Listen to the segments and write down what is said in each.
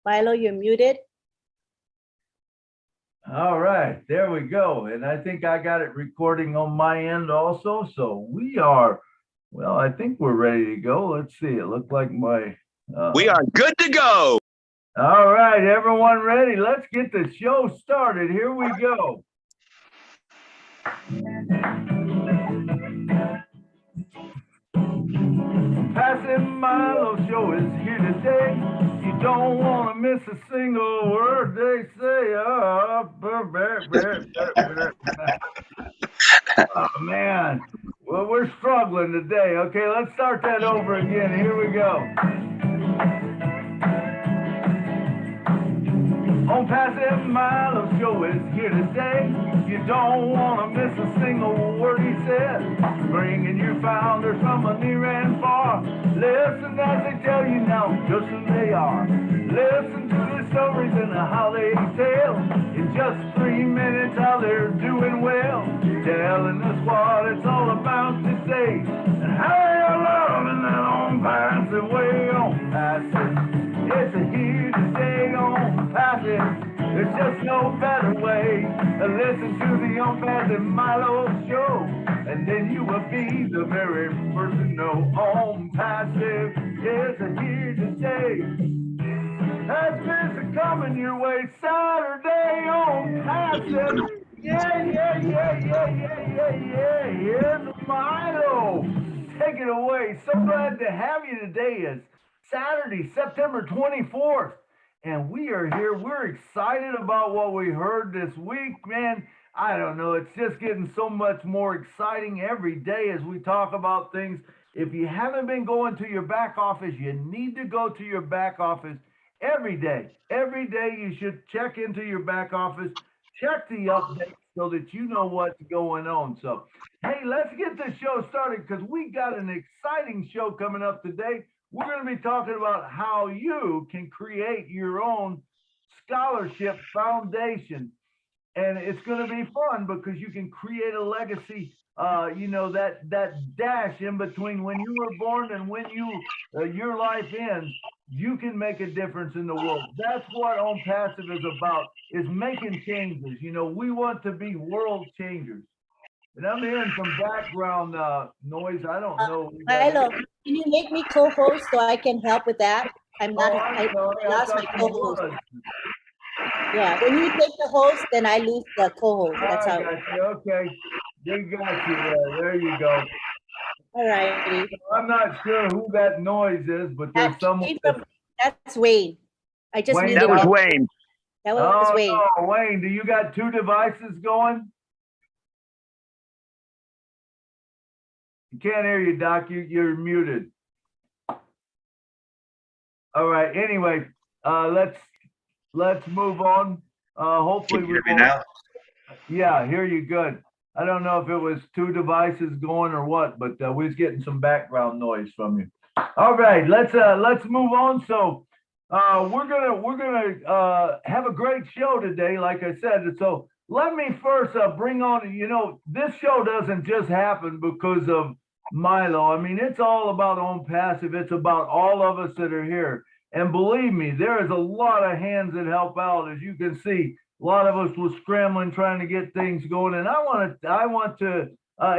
Milo, you're muted. All right, there we go. And I think I got it recording on my end also. So we are, well, I think we're ready to go. Let's see. It looked like my. We are good to go. All right, everyone ready? Let's get the show started. Here we go. Passing Milo show is here today. You don't want to miss a single word they say. Oh, man. Well, we're struggling today. Okay, let's start that over again. Here we go. On Passing Milo show is here today. You don't want to miss a single word he said. Bringing you founders from a near and far. Listen as they tell you now just who they are. Listen to the stories and how they tell. In just 3 minutes how they're doing well. Telling us what it's all about today. And how they're loving that on-passive way. On-passive. It's a here today on Passing. There's just no better way to listen to the On-Passive Milo show. And then you will be the very first to know. On-Passive is a here today. That's been coming your way Saturday On-Passive. Yeah. Milo, take it away. So glad to have you today. It's Saturday, September 24th, and we are here. We're excited about what we heard this week, man. I don't know. It's just getting so much more exciting every day as we talk about things. If you haven't been going to your back office, you need to go to your back office every day. Every day you should check into your back office, check the updates so that you know what's going on. So, hey, let's get the show started because we got an exciting show coming up today. We're going to be talking about how you can create your own scholarship foundation. And it's going to be fun because you can create a legacy, that dash in between when you were born and when your life ends, you can make a difference in the world. That's what On-Passive is about, is making changes. You know, we want to be world changers. And I'm hearing some background noise. I don't know. Milo, can you make me co-host so I can help with that? I lost my co-host. Yeah, when you take the host, then I lose the co-host. That's how. Okay, they got you there. There you go. All right. I'm not sure who that noise is, but there's someone. That's Wayne. I just Wayne. That was Wayne. That was Wayne. Oh, Wayne, do you got two devices going? You can't hear you, Doc. You're muted. All right. Anyway, let's move on. Hopefully Can you hear me now? Yeah, I hear you good. I don't know if it was two devices going or what, but we was getting some background noise from you. All right, let's move on. So we're gonna have a great show today, like I said. So let me first bring on, this show doesn't just happen because of Milo. I mean, it's all about On-Passive. It's about all of us that are here. And believe me, there is a lot of hands that help out. As you can see, a lot of us was scrambling, trying to get things going. And I want to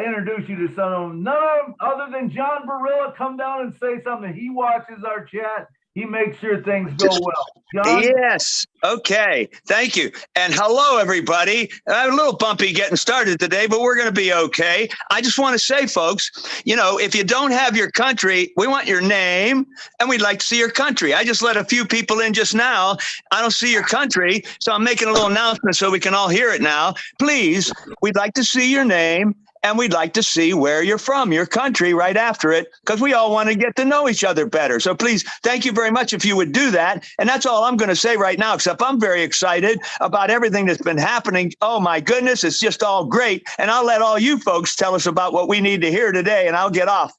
introduce you to some of them. None of them other than John Barilla. Come down and say something. He watches our chat. He makes sure things go well. John? Yes. Okay. Thank you. And hello, everybody. I'm a little bumpy getting started today, but we're going to be okay. I just want to say, folks, if you don't have your country, we want your name and we'd like to see your country. I just let a few people in just now. I don't see your country, so I'm making a little announcement so we can all hear it now. Please, we'd like to see your name. And we'd like to see where you're from, your country, right after it, because we all want to get to know each other better. So please, thank you very much if you would do that. And that's all I'm going to say right now, except I'm very excited about everything that's been happening. Oh, my goodness, it's just all great. And I'll let all you folks tell us about what we need to hear today, and I'll get off.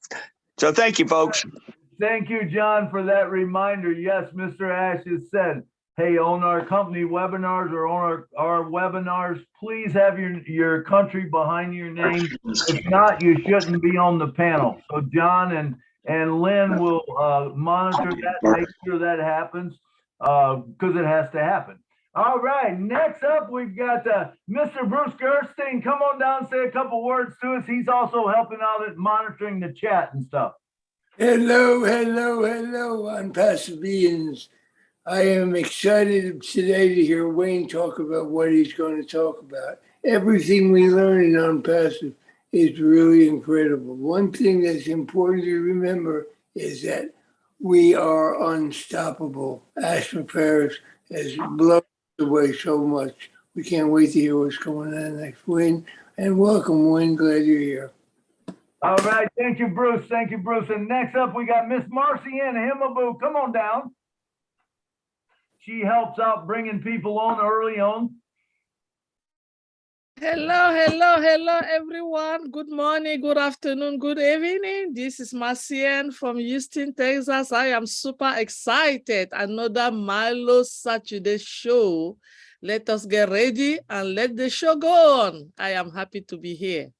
So thank you, folks. Thank you, John, for that reminder. Yes, Mr. Ash has said, hey, on our company webinars or on our webinars, please have your country behind your name. If not, you shouldn't be on the panel. So John and Lynn will monitor that, make sure that happens. because it has to happen. All right, next up, we've got Mr. Bruce Gerstein. Come on down and say a couple words to us. He's also helping out at monitoring the chat and stuff. Hello, hello, hello, Untitled. I am excited today to hear Wayne talk about what he's going to talk about. Everything we learn in Unpassive is really incredible. One thing that's important to remember is that we are unstoppable. Ashton Ferris has blown us away so much. We can't wait to hear what's going on next. Wayne, and welcome, Wayne. Glad you're here. All right, thank you, Bruce. Thank you, Bruce. And next up, we got Miss Marcy Ann Himaboo. Come on down. She helps out bringing people on early on. Hello, hello, hello, everyone. Good morning, good afternoon, good evening. This is Marcian from Houston, Texas. I am super excited. Another MILO Saturday show. Let us get ready and let the show go on. I am happy to be here.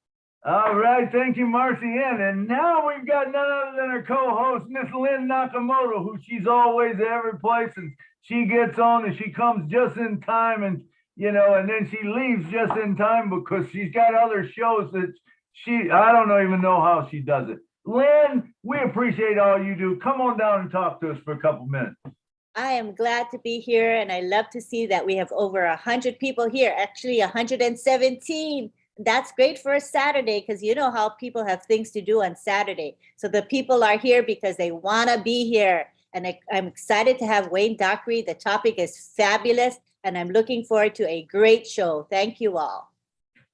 All right, thank you, Marcy Ann. And now we've got none other than our co-host, Miss Lynn Nakamoto, who she's always at every place, and she gets on and she comes just in time, and you know, and then she leaves just in time because she's got other shows that I don't even know how she does it. Lynn, we appreciate all you do. Come on down and talk to us for a couple minutes. I am glad to be here, and I love to see that we have over 100 people here, actually 117. That's great for a Saturday, because you know how people have things to do on Saturday. So the people are here because they want to be here. And I'm excited to have Wayne Dockery. The topic is fabulous, and I'm looking forward to a great show. Thank you all.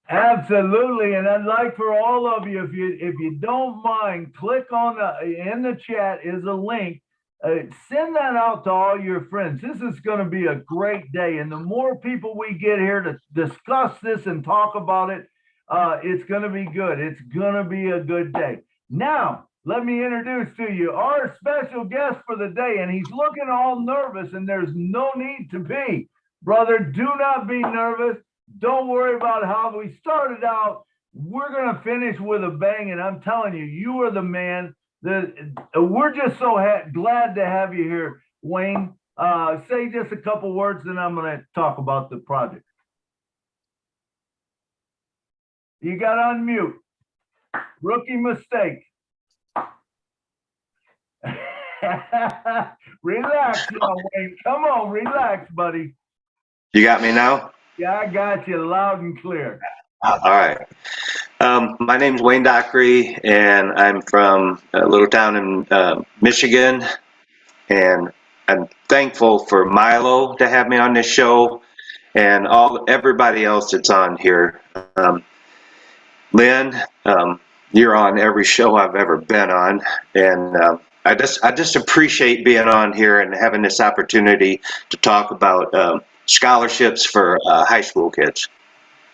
Absolutely. And I'd like for all of you, if you don't mind, click on in the chat is a link. Send that out to all your friends. This is going to be a great day. And the more people we get here to discuss this and talk about it, it's going to be good. It's going to be a good day. Now, let me introduce to you our special guest for the day. And he's looking all nervous, and there's no need to be. Brother, do not be nervous. Don't worry about how we started out. We're going to finish with a bang. And I'm telling you, you are the man. We're just so glad to have you here, Wayne. Say just a couple words, then I'm going to talk about the project. You got on mute. Rookie mistake. Relax, now, Wayne. Come on, relax, buddy. You got me now? Yeah, I got you loud and clear. All right. My name's Wayne Dockery, and I'm from a little town in Michigan, and I'm thankful for MILO to have me on this show, and everybody else that's on here. Lynn, you're on every show I've ever been on, and I just appreciate being on here and having this opportunity to talk about scholarships for high school kids.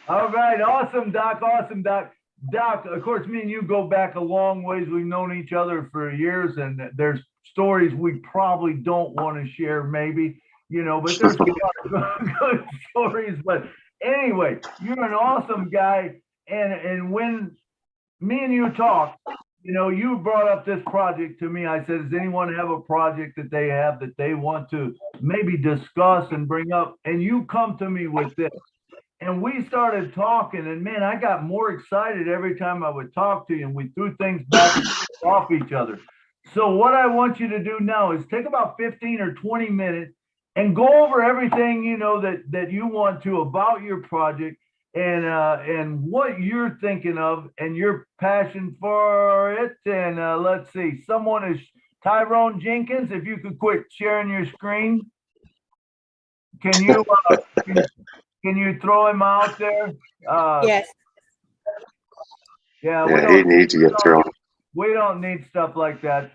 All right, awesome, Doc, awesome, Doc. Doc, of course, me and you go back a long ways. We've known each other for years, and there's stories we probably don't want to share, maybe, you know, but there's good stories. But anyway, you're an awesome guy, and when me and you talk, you know, you brought up this project to me. I said, does anyone have a project that they have that they want to maybe discuss and bring up? And you come to me with this. And we started talking, and man, I got more excited every time I would talk to you, and we threw things back and off each other. So what I want you to do now is take about 15 or 20 minutes and go over everything, you know, that you want to about your project, and what you're thinking of and your passion for it. And let's see, someone is Tyrone Jenkins. If you could quit sharing your screen. Can you can you throw him out there? Yes. Yeah, he needs to get thrown. We don't need stuff like that.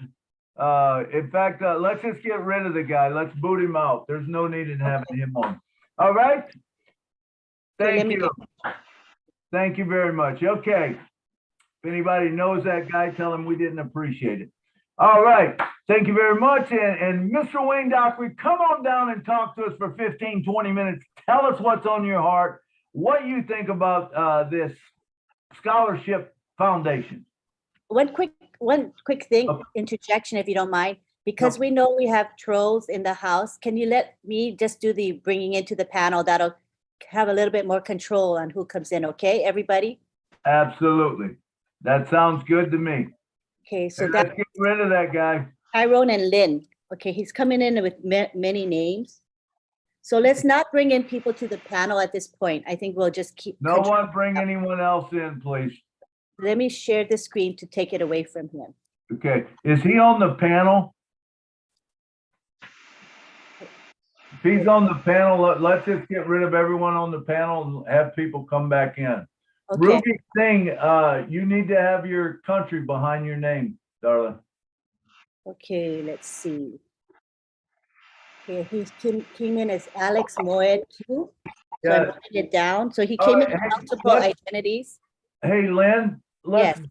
In fact, let's just get rid of the guy. Let's boot him out. There's no need in having him on. All right. Thank you. Thank you very much. Okay. If anybody knows that guy, tell him we didn't appreciate it. All right. Thank you very much. And Mr. Wayne Dockery, come on down and talk to us for 15, 20 minutes. Tell us what's on your heart, what you think about this scholarship foundation. One quick thing, interjection, if you don't mind. Because we know we have trolls in the house, can you let me just do the bringing into the panel? That'll have a little bit more control on who comes in, okay, everybody? Absolutely. That sounds good to me. Okay, so And that's let's get rid of that guy. Tyrone and Lynn. Okay, he's coming in with many names. So let's not bring in people to the panel at this point. I think we'll just keep. No one bring anyone else in, please. Let me share the screen to take it away from him. Okay, is he on the panel? If he's on the panel, let's just get rid of everyone on the panel and have people come back in. Okay. Ruby Singh, you need to have your country behind your name, darling. Okay, let's see. Okay, he came in as Alex Moed too. So I'm Yes. writing it down. So he came in with Hey, multiple identities. Hey, Lynn, let's Yes.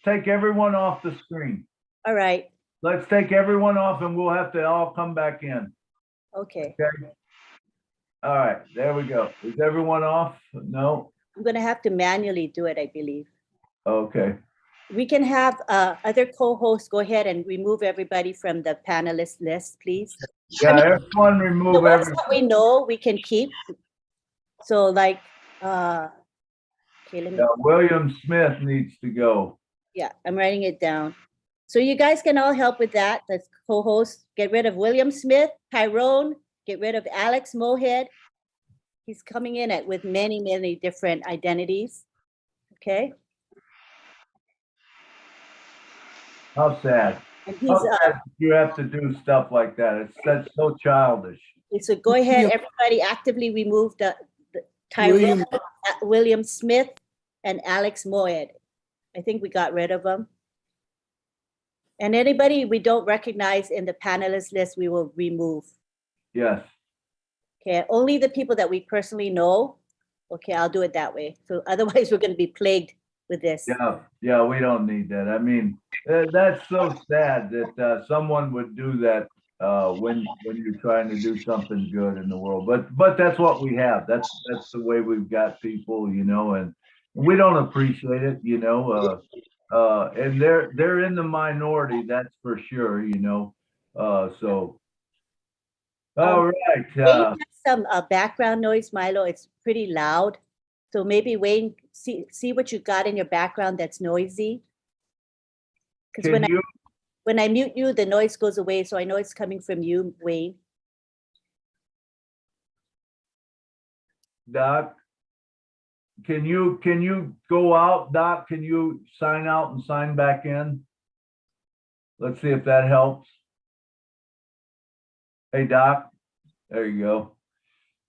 take everyone off the screen. All right. Let's take everyone off and we'll have to all come back in. Okay. Okay. All right, there we go. Is everyone off? No? I'm gonna have to manually do it, I believe. Okay. We can have other co-hosts go ahead and remove everybody from the panelist list, please. Yeah, I mean, everyone the remove ones everyone. that we know we can keep. So like, okay, let me, Yeah, William Smith needs to go. yeah, I'm writing it down. So you guys can all help with that. Let's co-host, get rid of William Smith, Tyrone, get rid of Alex Mohed. He's coming in with many different identities. Okay. How sad. And How he's sad you have to do stuff like that. That's so childish. so go ahead, everybody actively remove the Tyrone, William Smith, and Alex Moed. I think we got rid of them. And anybody we don't recognize in the panelist list, we will remove. Yes. Okay, only the people that we personally know. Okay, I'll do it that way. So otherwise we're gonna be plagued with this. Yeah, we don't need that. I mean, that's so sad that someone would do that when you're trying to do something good in the world. But that's what we have. That's the way we've got people, you know, and we don't appreciate it, you know. And they're in the minority, that's for sure, you know. So all right. Wayne has some background noise, Milo. It's pretty loud. So maybe Wayne, see what you got in your background that's noisy. Because when I mute you, the noise goes away. So I know it's coming from you, Wayne. Doc, can you go out, Doc? Can you sign out and sign back in? Let's see if that helps. Hey, Doc, there you go.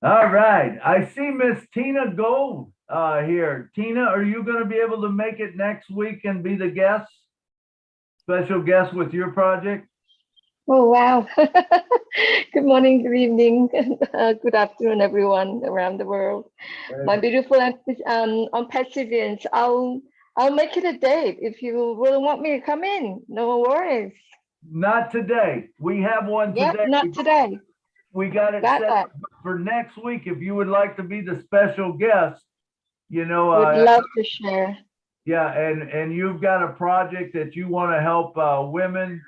All right, I see Miss Tina Gold here. Tina, are you going to be able to make it next week and be the guest, special guest with your project? Oh, wow. Good morning, good evening, good afternoon, everyone around the world. My beautiful Pacifians, I'll make it a date if you really want me to come in. No worries. Not today. We have one today. Yep, not today. We got it set up for next week. If you would like to be the special guest, you know. Would love to share. Yeah, and you've got a project that you want to help women.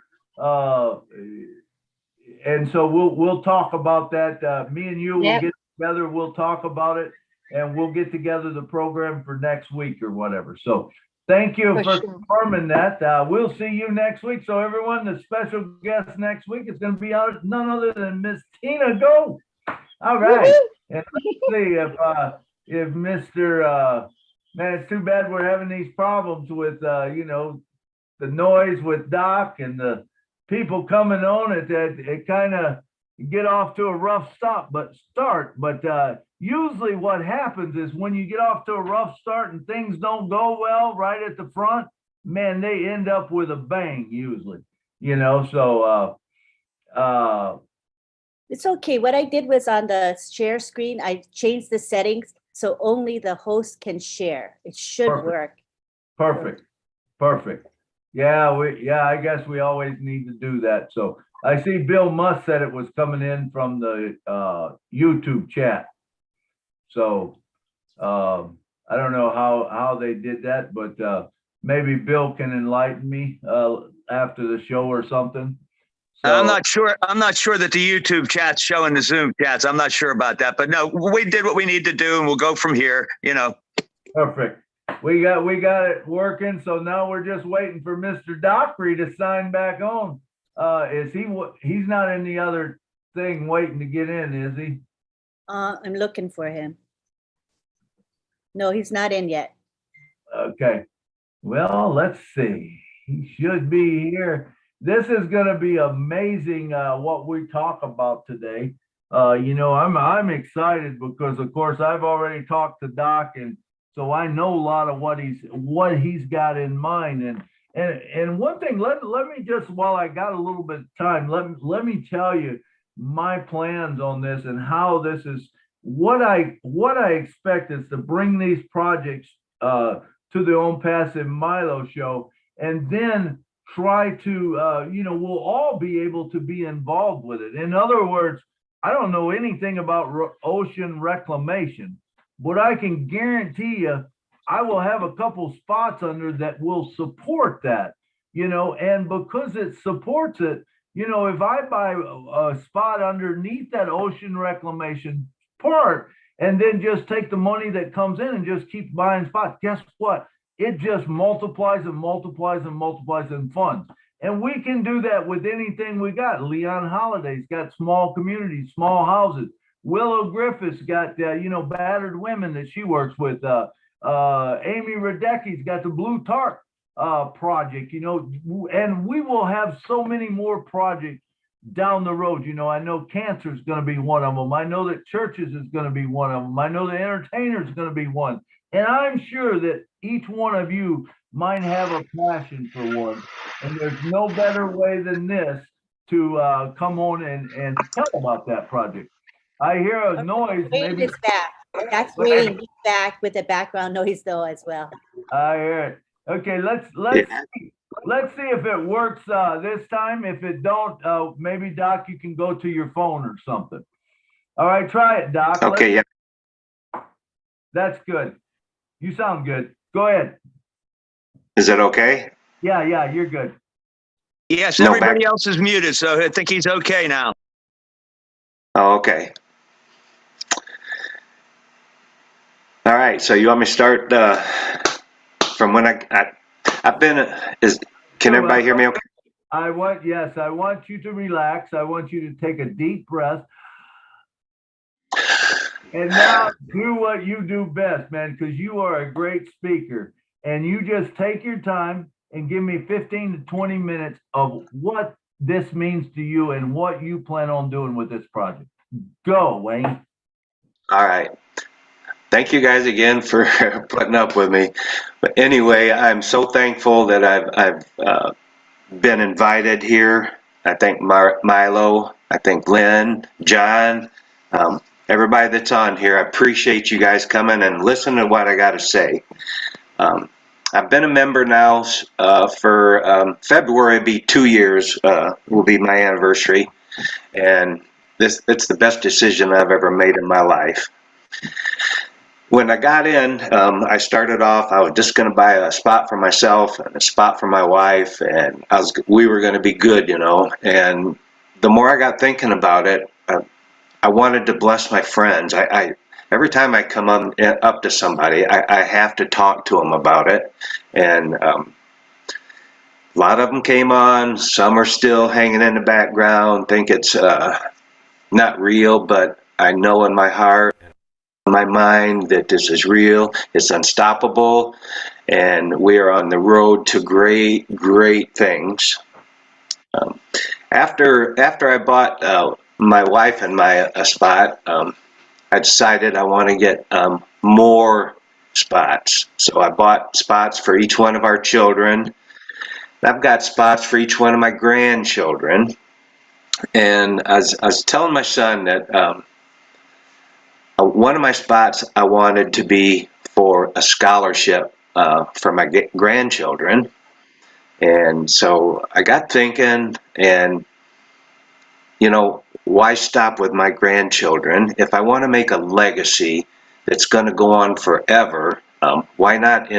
And so we'll talk about that. Me and you will get together. We'll talk about it, and we'll get together the program for next week or whatever. So thank you for confirming that. We'll see you next week. So everyone, the special guest next week is going to be none other than Miss Tina Go. All right. And let's see if Mr. Man, it's too bad we're having these problems with you know, the noise with Doc and the people coming on it kind of get off to a rough start. But usually what happens is when you get off to a rough start and things don't go well right at the front, man, they end up with a bang usually, you know. So it's okay. What I did was on the share screen, I changed the settings so only the host can share. It should work. Perfect. Yeah, I guess we always need to do that. So I see Bill Musk said it was coming in from the YouTube chat. So I don't know how they did that, but maybe Bill can enlighten me after the show or something. I'm not sure. I'm not sure that the YouTube chat's showing the Zoom chats. I'm not sure about that, but no, we did what we need to do, and we'll go from here. Perfect. We got it working. So now we're just waiting for Mr. Dockery to sign back on. He's not in the other thing waiting to get in, is he? I'm looking for him. No, he's not in yet. Okay. Well, let's see. He should be here. This is going to be amazing what we talk about today. I'm excited because, of course, I've already talked to Doc, and so I know a lot of what he's got in mind. And one thing, let me just, while I got a little bit of time, let me tell you my plans on this and how this is. What I expect is to bring these projects to the Own Passive MILO show, and then try to, we'll all be able to be involved with it. In other words, I don't know anything about ocean reclamation, but I can guarantee you I will have a couple spots under that will support that, and because it supports it, if I buy a spot underneath that ocean reclamation part and then just take the money that comes in and just keep buying spots, guess what? It just multiplies and multiplies and multiplies in funds. And we can do that with anything we got. Leon Holiday's got small communities, small houses. Willow Griffith's got, battered women that she works with. Amy Radecki's got the Blue Tarp project, and we will have so many more projects down the road. I know cancer is going to be one of them. I know that churches is going to be one of them. I know the entertainer is going to be one. And I'm sure that each one of you might have a passion for one. And there's no better way than this to come on and tell about that project. I hear a noise. Wayne is back. That's Wayne. He's back with the background noise though as well. I hear it. Okay, let's see if it works this time. If it don't, maybe Doc, you can go to your phone or something. All right, try it, Doc. Okay, yeah. That's good. You sound good. Go ahead. Is it okay? Yeah, you're good. Yes, everybody else is muted, so I think he's okay now. Oh, okay. All right, so you want me to start from when I've been, can everybody hear me okay? I want you to relax. I want you to take a deep breath. And now do what you do best, man, because you are a great speaker. And you just take your time and give me 15 to 20 minutes of what this means to you and what you plan on doing with this project. Go, Wayne. All right. Thank you guys again for putting up with me. But anyway, I'm so thankful that I've been invited here. I thank Milo. I thank Lynn, John, everybody that's on here. I appreciate you guys coming and listening to what I got to say. I've been a member now for February. Will be 2 years. Will be my anniversary, and it's the best decision I've ever made in my life. When I got in, I started off, I was just going to buy a spot for myself and a spot for my wife, and we were going to be good, and the more I got thinking about it, I wanted to bless my friends. Every time I come up to somebody, I have to talk to them about it, and a lot of them came on. Some are still hanging in the background, think it's not real, but I know in my heart, my mind, that this is real. It's unstoppable, and we are on the road to great things. After I bought my wife and a spot, I decided I want to get more spots. So I bought spots for each one of our children. I've got spots for each one of my grandchildren, and I was telling my son that one of my spots I wanted to be for a scholarship for my grandchildren. And so I got thinking, and why stop with my grandchildren? If I want to make a legacy that's going to go on forever, why not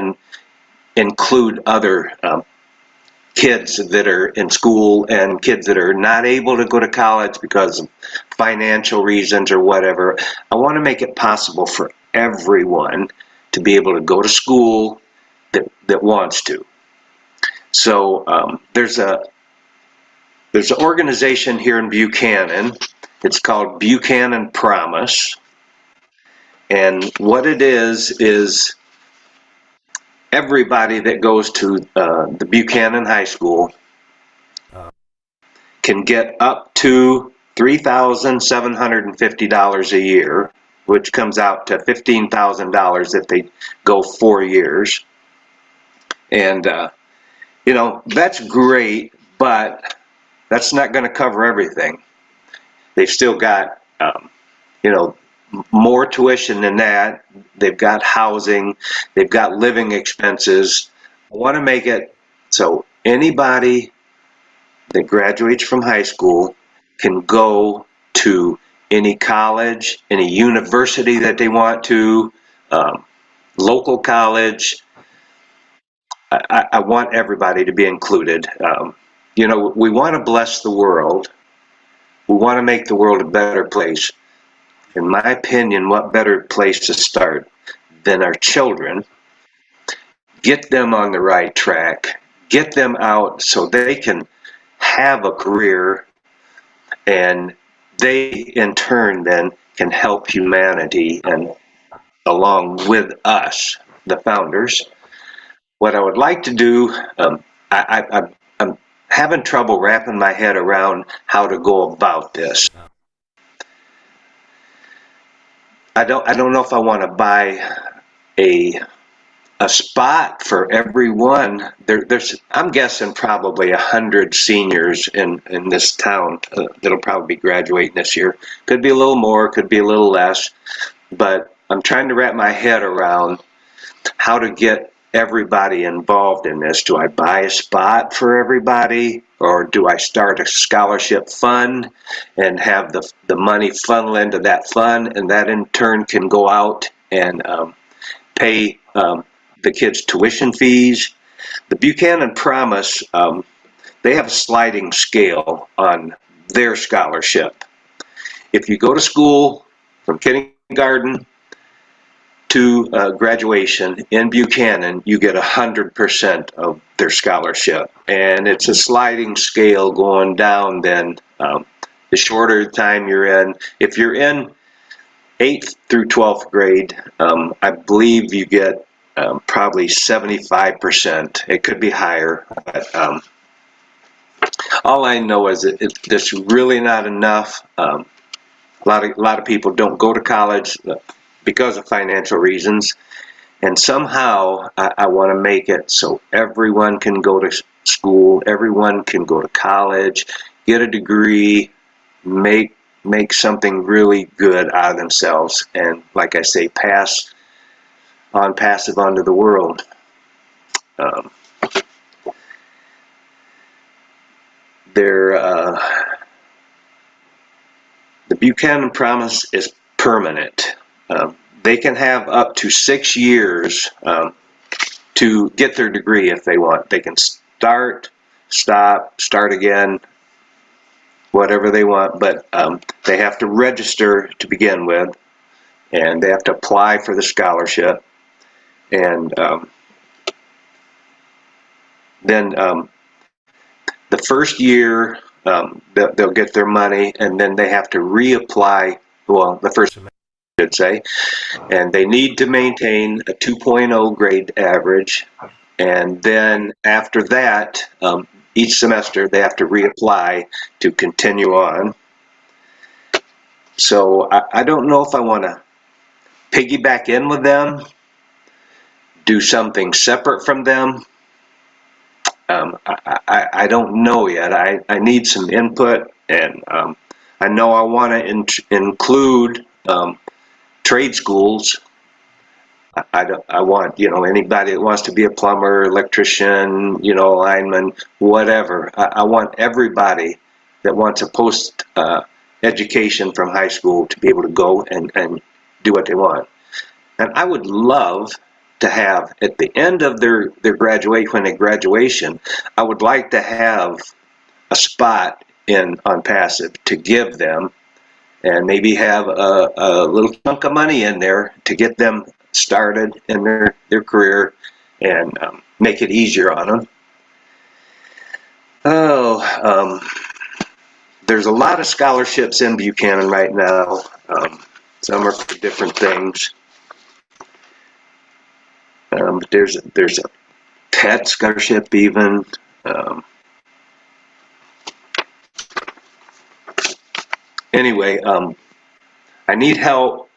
include other kids that are in school and kids that are not able to go to college because of financial reasons or whatever. I want to make it possible for everyone to be able to go to school that wants to. So there's an organization here in Buchanan. It's called Buchanan Promise. And what it is everybody that goes to the Buchanan High School can get up to $3,750 a year, which comes out to $15,000 if they go 4 years. And, you know, that's great, but that's not going to cover everything. They've still got, you know, more tuition than that. They've got housing, they've got living expenses. I want to make it so anybody that graduates from high school can go to any college, any university that they want to, local college. I want everybody to be included. You know, we want to bless the world. We want to make the world a better place. In my opinion, what better place to start than our children? Get them on the right track, get them out so they can have a career, and they in turn then can help humanity and along with us, the founders. What I would like to do, I'm having trouble wrapping my head around how to go about this. I don't know if I want to buy a spot for everyone. There's I'm guessing probably 100 seniors in this town that'll probably be graduating this year. Could be a little more, could be a little less, but I'm trying to wrap my head around how to get everybody involved in this. Do I buy a spot for everybody, or do I start a scholarship fund and have the money funnel into that fund, and that in turn can go out and pay the kids' tuition fees? The Buchanan Promise, they have a sliding scale on their scholarship. If you go to school from kindergarten to graduation in Buchanan, you get 100% of their scholarship. And it's a sliding scale going down then. The shorter time you're in, if you're in 8th through 12th grade, I believe you get probably 75%. It could be higher, but all I know is that it's really not enough. A lot of people don't go to college because of financial reasons, and somehow I want to make it so everyone can go to school, everyone can go to college, get a degree, make something really good out of themselves, and like I say, pass it on to the world. The Buchanan Promise is permanent. They can have up to 6 years to get their degree if they want. They can start, stop, start again, whatever they want, but they have to register to begin with, and they have to apply for the scholarship, and then the first year they'll get their money, and then they have to reapply, well, the first semester, I should say, and they need to maintain a 2.0 grade average, and then after that, each semester they have to reapply to continue on. So I don't know if I want to piggyback in with them, do something separate from them. I don't know yet. I need some input, and I know I want to include trade schools. I want, you know, anybody that wants to be a plumber, electrician, you know, lineman, whatever. I want everybody that wants a post education from high school to be able to go and do what they want. And I would love to have at the end of their graduation, I would like to have a spot on passive to give them, and maybe have a little chunk of money in there to get them started in their career, and make it easier on them. There's a lot of scholarships in Buchanan right now. Some are for different things. But there's a pet scholarship even. Anyway, I need help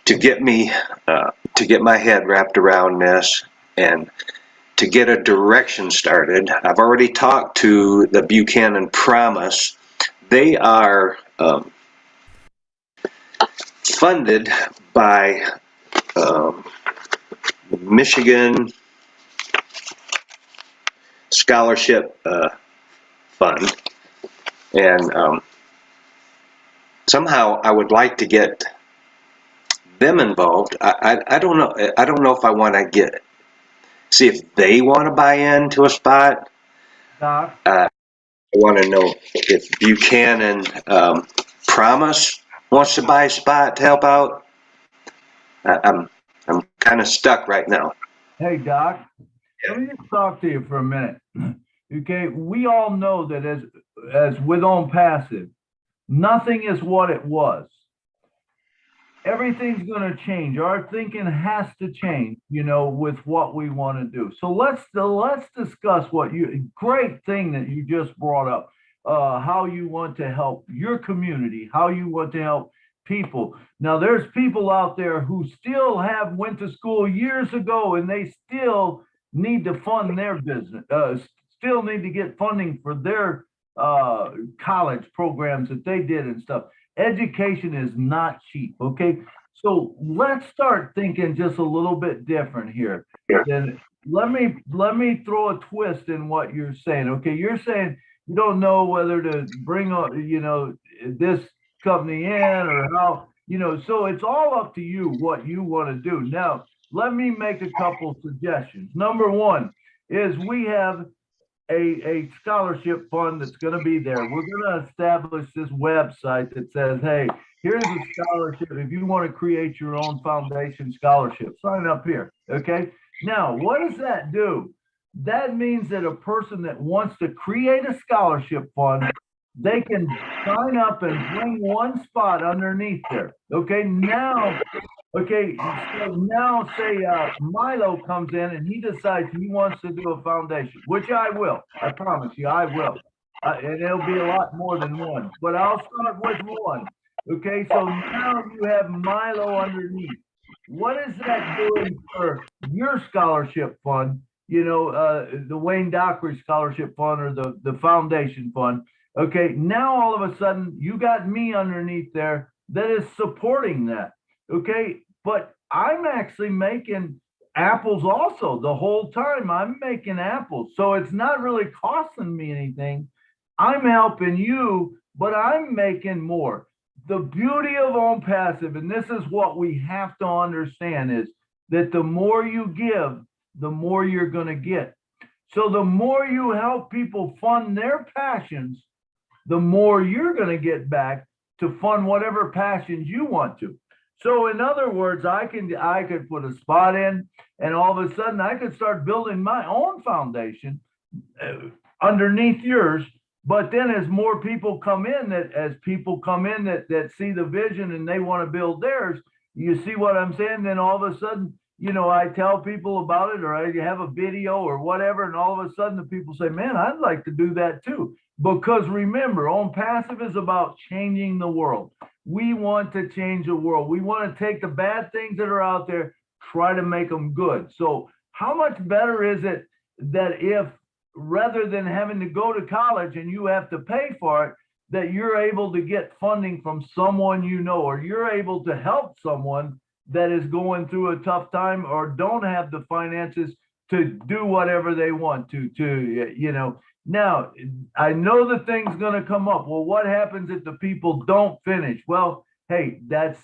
to get my head wrapped around this and to get a direction started. I've already talked to the Buchanan Promise. They are funded by Michigan Scholarship Fund, and somehow I would like to get them involved. I don't know. I don't know if I want to see if they want to buy into a spot. Doc, I want to know if Buchanan Promise wants to buy a spot to help out. I'm kind of stuck right now. hey, Doc, let me just talk to you for a minute. Okay, we all know that as with On Passive, nothing is what it was. Everything's going to change. Our thinking has to change, with what we want to do. So let's discuss great thing that you just brought up, how you want to help your community, how you want to help people. Now, there's people out there who still went to school years ago, and they still need to fund their business, still need to get funding for their college programs that they did and stuff. Education is not cheap, okay? So let's start thinking just a little bit different here. Then let me throw a twist in what you're saying, okay? You're saying you don't know whether to bring this company in or how, so it's all up to you what you want to do. Now, let me make a couple suggestions. Number one is we have a scholarship fund that's going to be there. We're going to establish this website that says, hey, here's a scholarship. If you want to create your own foundation scholarship, sign up here. Okay. Now, what does that do? That means that a person that wants to create a scholarship fund, they can sign up and bring one spot underneath there. Okay. So now say MILO comes in and he decides he wants to do a foundation, which I will. I promise you, I will. And it'll be a lot more than one, but I'll start with one. Okay, so now you have MILO underneath. What is that doing for your scholarship fund? The Wayne Dockery Scholarship Fund or the Foundation Fund. Okay, now all of a sudden you got me underneath there that is supporting that. Okay, but I'm actually making apples also the whole time. I'm making apples. So it's not really costing me anything. I'm helping you, but I'm making more. The beauty of On Passive, and this is what we have to understand, is that the more you give, the more you're going to get. So the more you help people fund their passions, the more you're going to get back to fund whatever passions you want to. So in other words, I could put a spot in, and all of a sudden I could start building my own foundation underneath yours. But then as more people come in, that see the vision and they want to build theirs, you see what I'm saying? Then all of a sudden, I tell people about it, or I have a video or whatever, and all of a sudden the people say, man, I'd like to do that too. Because remember, On Passive is about changing the world. We want to change the world. We want to take the bad things that are out there, try to make them good. So how much better is it that if, rather than having to go to college and you have to pay for it, that you're able to get funding from someone or you're able to help someone that is going through a tough time or don't have the finances to do whatever they want to. Now, I know the thing's going to come up. Well, what happens if the people don't finish? Well, hey, that's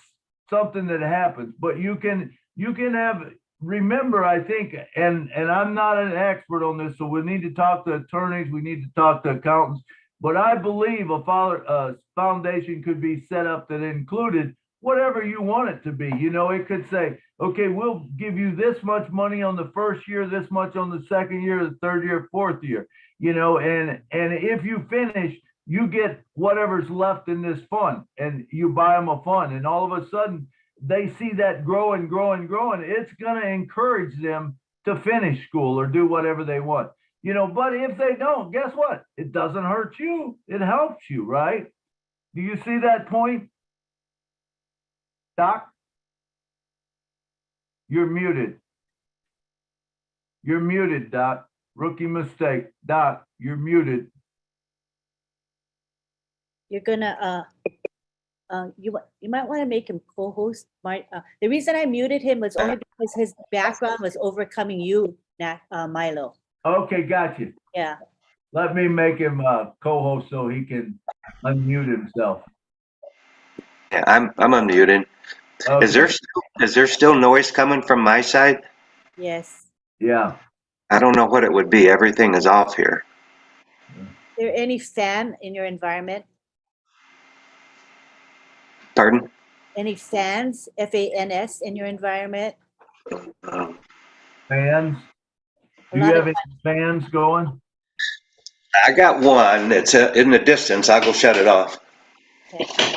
something that happens. But you can you can have, remember, I think, and I'm not an expert on this, so we need to talk to attorneys, we need to talk to accountants, but I believe a foundation could be set up that included whatever you want it to be. You know, it could say, okay, we'll give you this much money on the first year, this much on the second year, the third year, fourth year, you know, and if you finish, you get whatever's left in this fund, and you buy them a fund, and all of a sudden they see that grow and grow and grow, and it's going to encourage them to finish school or do whatever they want. You know, but if they don't, guess what? It doesn't hurt you. It helps you, right? Do you see that point? Doc? You're muted. You're muted, Doc. Rookie mistake. Doc, you're muted. You're gonna you might want to make him co-host. The reason I muted him was only because his background was overcoming you, Milo. Okay, gotcha. Yeah. Let me make him co-host so he can unmute himself. Yeah, I'm unmuted. Okay. Is there still noise coming from my side? Yes. Yeah. I don't know what it would be. Everything is off here. Is there any fan in your environment? Pardon? Any fans, FANS, in your environment? Fans? Do you have any fans going? I got one. It's in the distance. I'll go shut it off. Okay.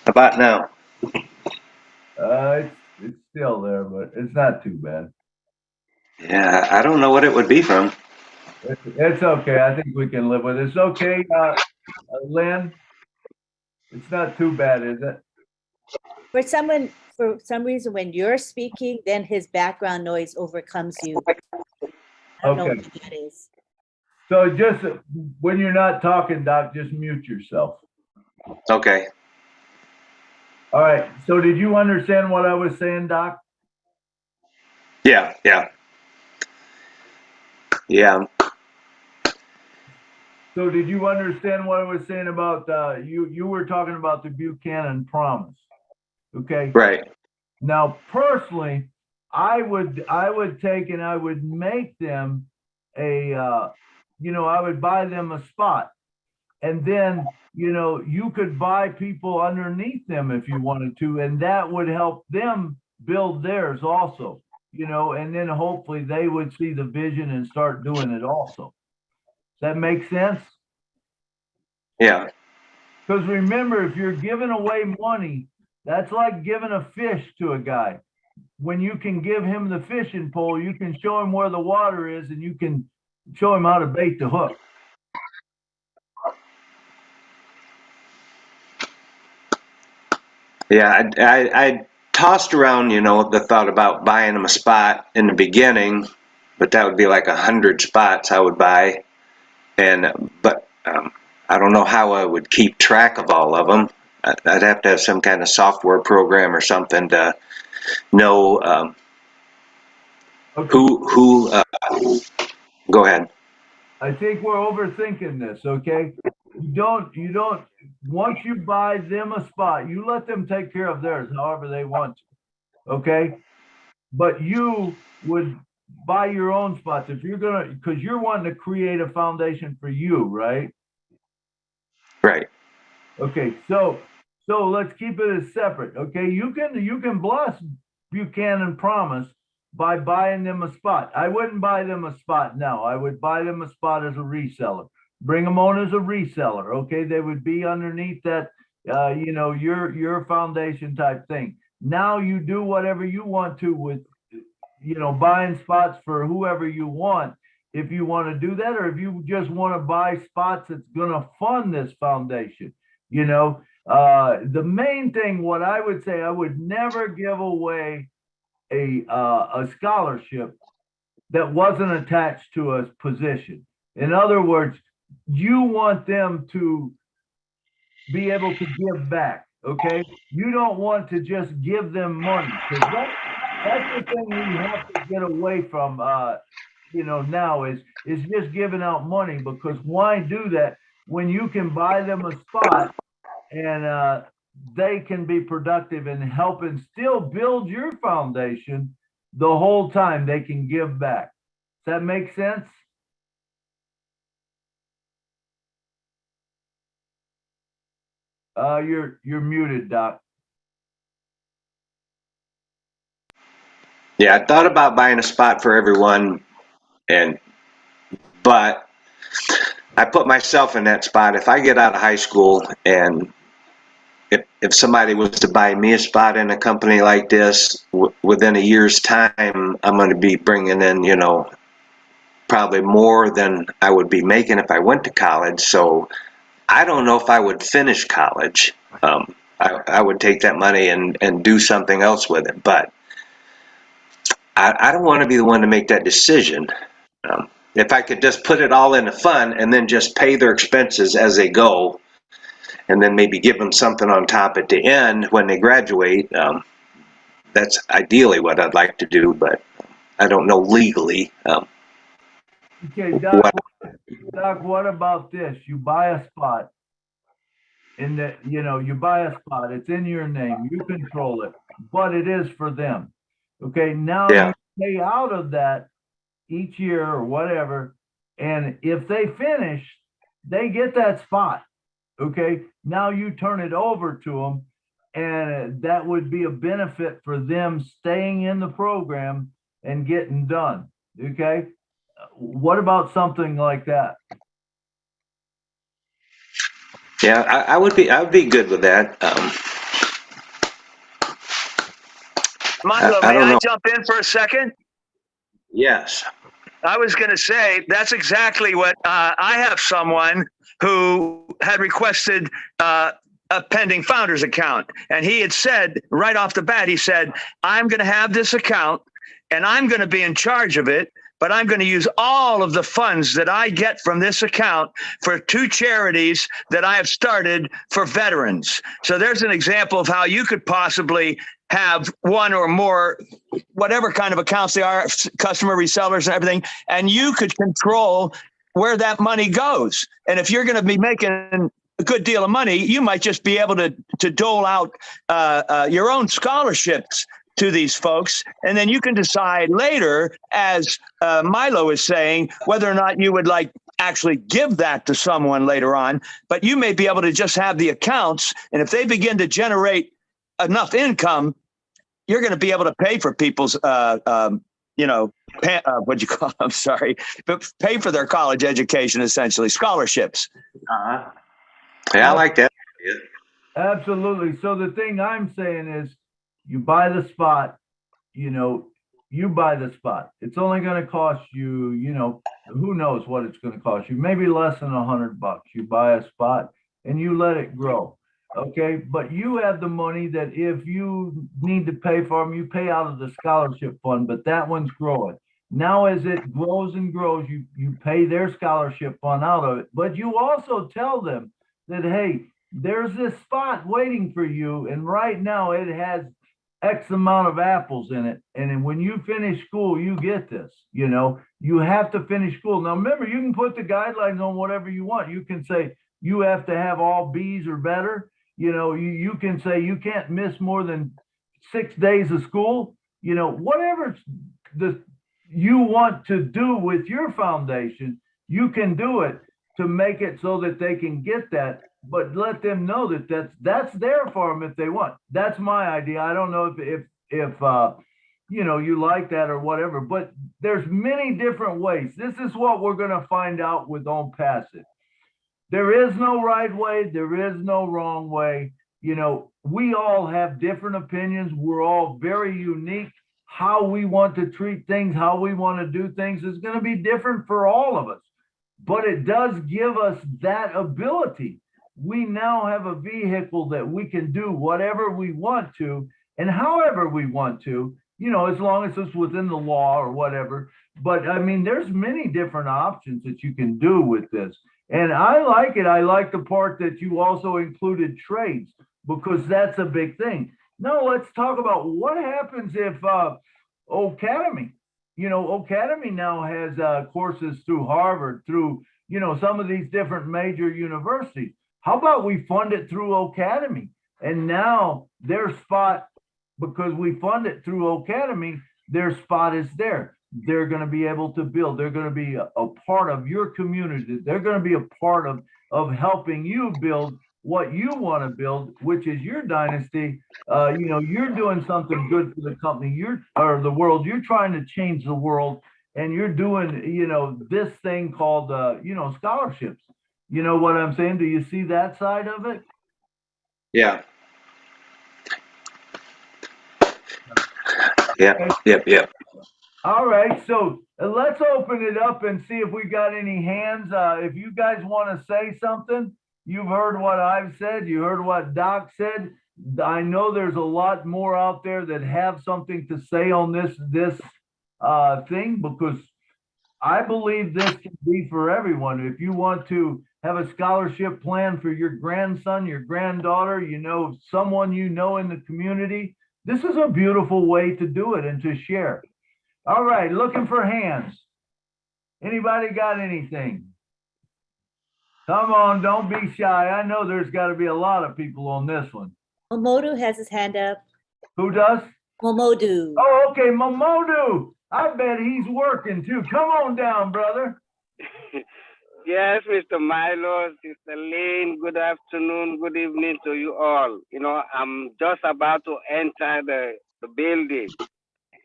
How about now? It's still there, but it's not too bad. Yeah, I don't know what it would be from. It's okay. I think we can live with it. It's okay, Lynn. It's not too bad, is it? For some reason, when you're speaking, then his background noise overcomes you. I don't know Okay. what that is. So just when you're not talking, Doc, just mute yourself. Okay. All right. So did you understand what I was saying, Doc? Yeah. So did you understand what I was saying about you were talking about the Buchanan Promise? Okay. Right. Now, personally, I would take and I would make them I would buy them a spot, and then you could buy people underneath them if you wanted to, and that would help them build theirs also. And then hopefully they would see the vision and start doing it also. Does that make sense? Yeah. Because remember, if you're giving away money, that's like giving a fish to a guy. When you can give him the fishing pole, you can show him where the water is, and you can show him how to bait the hook. Yeah, I tossed around, the thought about buying them a spot in the beginning, but that would be like 100 spots I would buy, but I don't know how I would keep track of all of them. I'd have to have some kind of software program or something to know Okay. who. Go ahead. I think we're overthinking this, okay? You don't, once you buy them a spot, you let them take care of theirs however they want to, okay? But you would buy your own spots if you're gonna, because you're wanting to create a foundation for you, right? Right. Okay, so let's keep it as separate, okay? You can bless Buchanan Promise by buying them a spot. I wouldn't buy them a spot now. I would buy them a spot as a reseller. Bring them on as a reseller, okay? They would be underneath that, your foundation type thing. Now you do whatever you want to with, buying spots for whoever you want. If you want to do that, or if you just want to buy spots that's going to fund this foundation, the main thing, what I would say, I would never give away a scholarship that wasn't attached to a position. In other words, you want them to be able to give back, okay? You don't want to just give them money, because That's the thing we have to get away from, now is just giving out money, because why do that when you can buy them a spot and they can be productive and help and still build your foundation the whole time they can give back. Does that make sense? You're muted, Doc. Yeah, I thought about buying a spot for everyone, but I put myself in that spot. If I get out of high school and if somebody was to buy me a spot in a company like this, within a year's time, I'm going to be bringing in, probably more than I would be making if I went to college. So I don't know if I would finish college. I would take that money and do something else with it, but I don't want to be the one to make that decision. If I could just put it all into fun and then just pay their expenses as they go, and then maybe give them something on top at the end when they graduate, that's ideally what I'd like to do, but I don't know legally. Okay, Doc, what about this? You buy a spot, and you buy a spot, it's in your name, you control it, but it is for them. Okay, now Yeah. you pay out of that each year or whatever, and if they finish, they get that spot. Okay, now you turn it over to them, and that would be a benefit for them staying in the program and getting done. Okay, what about something like that? Yeah, I would be good with that. Milo, I may don't I know. jump in for a second? Yes. I was going to say that's exactly what I have someone who had requested a pending founder's account. And he had said right off the bat, he said, I'm going to have this account and I'm going to be in charge of it, but I'm going to use all of the funds that I get from this account for 2 charities that I have started for veterans. So there's an example of how you could possibly have one or more, whatever kind of accounts they are, customer resellers and everything, and you could control where that money goes. And if you're going to be making a good deal of money, you might just be able to dole out your own scholarships to these folks. And then you can decide later, as Milo is saying, whether or not you would like actually give that to someone later on. But you may be able to just have the accounts. And if they begin to generate enough income, you're going to be able to pay for people's, what'd you call? I'm sorry, but pay for their college education, essentially scholarships. Yeah, I like that. Absolutely. So the thing I'm saying is, you buy the spot, you buy the spot. It's only going to cost you, who knows what it's going to cost you? Maybe less than $100. You buy a spot and you let it grow. Okay, but you have the money that if you need to pay for them, you pay out of the scholarship fund, but that one's growing. Now, as it grows and grows, you pay their scholarship fund out of it, but you also tell them that, hey, there's this spot waiting for you, and right now it has X amount of apples in it, and then when you finish school, you get this. You have to finish school. Now, remember, you can put the guidelines on whatever you want. You can say you have to have all B's or better. You can say you can't miss more than 6 days of school. Whatever you want to do with your foundation, you can do it to make it so that they can get that. But let them know that that's there for them if they want. That's my idea. I don't know if you like that or whatever, but there's many different ways. This is what we're going to find out with On Passive. There is no right way. There is no wrong way. We all have different opinions. We're all very unique. How we want to treat things, how we want to do things is going to be different for all of us. But it does give us that ability. We now have a vehicle that we can do whatever we want to and however we want to, as long as it's within the law or whatever. But I mean, there's many different options that you can do with this. And I like it. I like the part that you also included trades, because that's a big thing. No, let's talk about what happens if Academy, Academy now has courses through Harvard, through, some of these different major universities. How about we fund it through Academy? And now their spot, because we fund it through Academy, their spot is there. They're going to be able to build. They're going to be a part of your community. They're going to be a part of helping you build what you want to build, which is your dynasty. You're doing something good for the company, or the world. You're trying to change the world, and you're doing, this thing called, scholarships. You know what I'm saying? Do you see that side of it? Yeah. Yep. All right, so let's open it up and see if we got any hands. If you guys want to say something, you've heard what I've said, you heard what Doc said. I know there's a lot more out there that have something to say on this thing, because I believe this can be for everyone. If you want to have a scholarship plan for your grandson, your granddaughter, someone in the community, this is a beautiful way to do it and to share. All right, looking for hands. Anybody got anything? Come on, don't be shy. I know there's got to be a lot of people on this one. Momodu has his hand up. Who does? Momodu. Oh, okay, Momodu. I bet he's working too. Come on down, brother. Yes, Mr. Milo, Sister Lynn, good afternoon, good evening to you all. I'm just about to enter the building,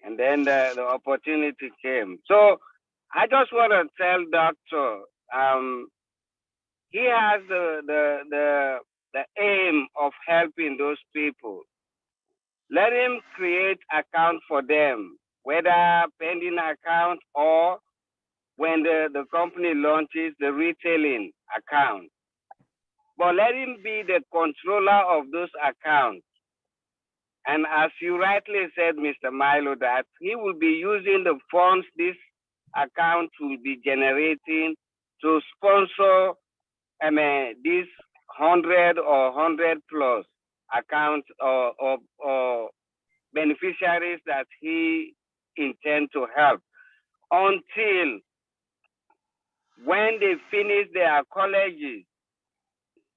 and then the opportunity came. So I just want to tell Doctor, he has the aim of helping those people. Let him create account for them, whether pending account or when the company launches the retailing account. But let him be the controller of those accounts. And as you rightly said, Mr. Milo, that he will be using the funds this account will be generating to sponsor these 100 or 100 plus accounts or beneficiaries that he intends to help, until when they finish their colleges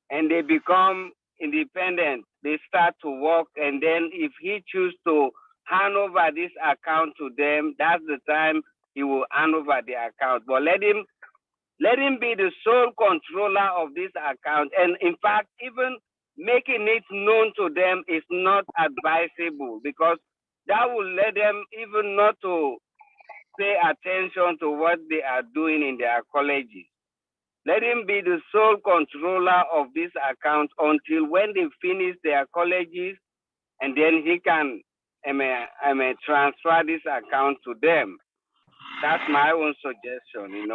and they become independent, they start to work, and then if he chooses to hand over this account to them, that's the time he will hand over the account. But let him be the sole controller of this account. And in fact, even making it known to them is not advisable, because that will let them even not to pay attention to what they are doing in their colleges. Let him be the sole controller of this account until when they finish their colleges, and then he can transfer this account to them. That's my own suggestion,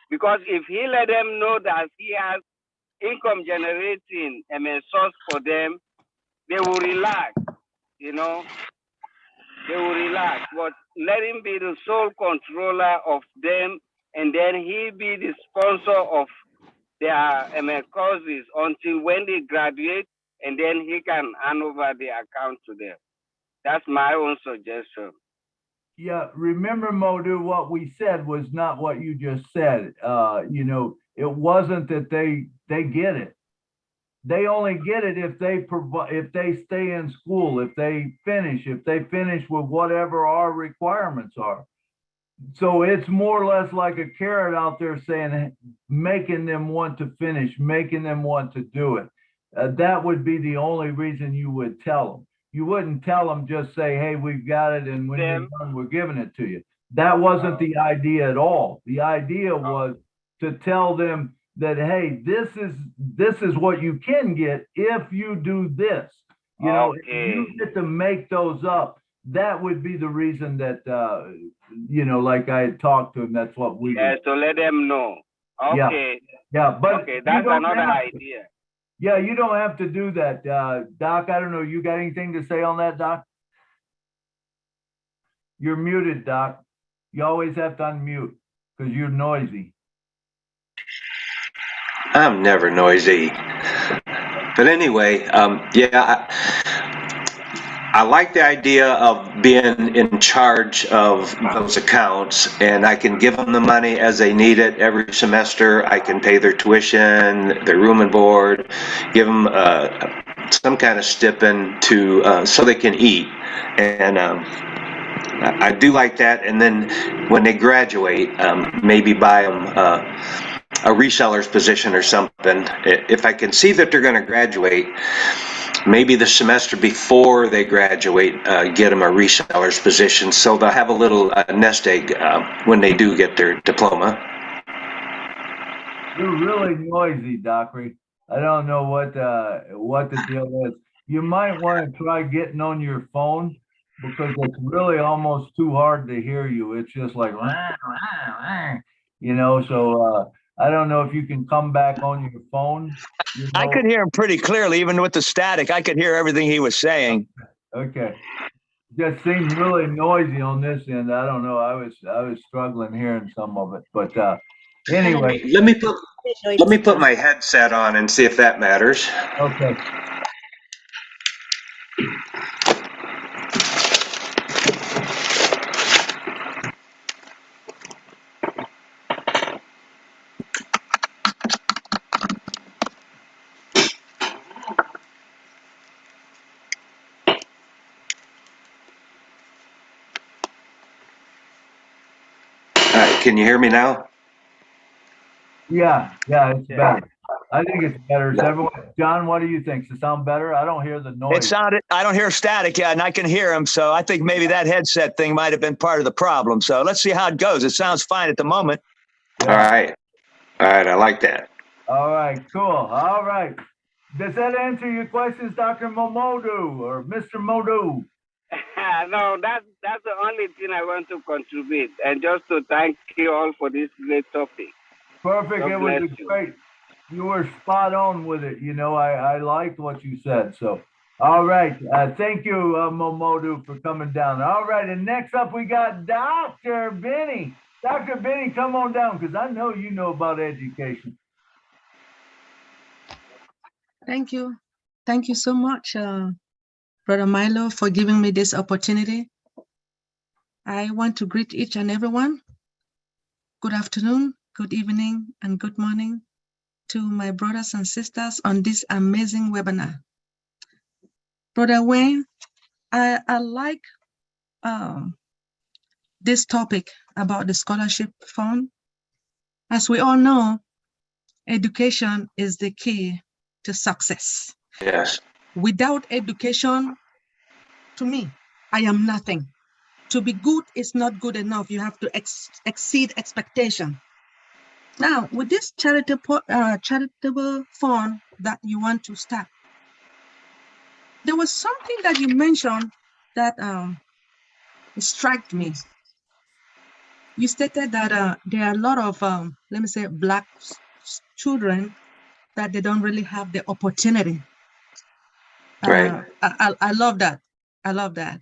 because if he let them know that he has income generating source for them, they will relax, they will relax. But let him be the sole controller of them, and then he be the sponsor of their courses until when they graduate, and then he can hand over the account to them. That's my own suggestion. Yeah, remember, Modu, what we said was not what you just said. It wasn't that they get it. They only get it if they stay in school, if they finish with whatever our requirements are. So it's more or less like a carrot out there saying, making them want to finish, making them want to do it. That would be the only reason you would tell them. You wouldn't tell them, just say, hey, we've got it, and when you're done, we're giving it to you. That wasn't the idea at all. The idea was to tell them that, hey, this is what you can get if you do this. If you get to make those up, that would be the reason that, like I had talked to him, that's what we do. To let them know. Okay. Yeah, but that's another idea. Yeah, you don't have to do that. Doc, I don't know, you got anything to say on that, Doc? You're muted, Doc. You always have to unmute because you're noisy. I'm never noisy. But anyway, I like the idea of being in charge of those accounts, and I can give them the money as they need it every semester. I can pay their tuition, their room and board, give them some kind of stipend to so they can eat. And I do like that. And then when they graduate, maybe buy them a reseller's position or something. If I can see that they're going to graduate, maybe the semester before they graduate, get them a reseller's position, so they'll have a little nest egg when they do get their diploma. You're really noisy, Dockery. I don't know what the deal is. You might want to try getting on your phone, because it's really almost too hard to hear you. It's just like, you know, so I don't know if you can come back on your phone. You know? I could hear him pretty clearly, even with the static. I could hear everything he was saying. Okay. Just seemed really noisy on this end. I don't know. I was struggling hearing some of it, but anyway. Let me put my headset on and see if that matters. Okay. Can you hear me now? Yeah, it's better. I think it's better. John, what do you think? Does it sound better? I don't hear the noise. I don't hear static yet, and I can hear him. So I think maybe that headset thing might have been part of the problem. So let's see how it goes. It sounds fine at the moment. Yeah. All right. I like that. All right, cool. All right. Does that answer your questions, Dr. Momodu or Mr. Modu? No, that's the only thing I want to contribute, and just to thank you all for this great topic. Perfect. It was great. You were spot on with it. You know, I liked what you said. So, all right. Thank you, Momodu, for coming down. All right. And next up, we got Dr. Benny. Dr. Benny, come on down, because I know you know about education. Thank you. Thank you so much, Brother Milo, for giving me this opportunity. I want to greet each and everyone. Good afternoon, good evening, and good morning to my brothers and sisters on this amazing webinar. Brother Wayne, I like this topic about the scholarship fund. As we all know, education is the key to success. Yes. Without education, to me, I am nothing. To be good is not good enough. You have to exceed expectation. Now, with this charitable fund that you want to start, there was something that you mentioned that struck me. You stated that there are a lot of, let me say, Black children that they don't really have the opportunity. Right. I love that. I love that.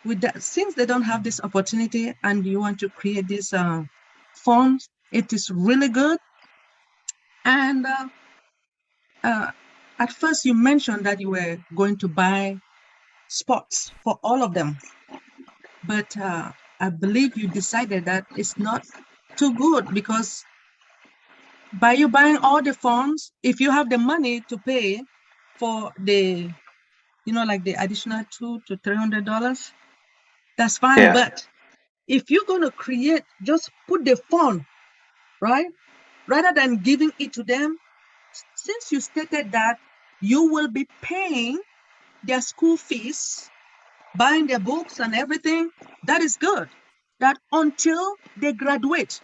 With that, since they don't have this opportunity and you want to create this funds, it is really good. And at first you mentioned that you were going to buy spots for all of them, but I believe you decided that it's not too good, because by you buying all the funds, if you have the money to pay for the, like the additional $200 to $300, that's fine. Yeah. But if you're going to create, just put the fund, right? Rather than giving it to them, since you stated that you will be paying their school fees, buying their books and everything, that is good. That until they graduate.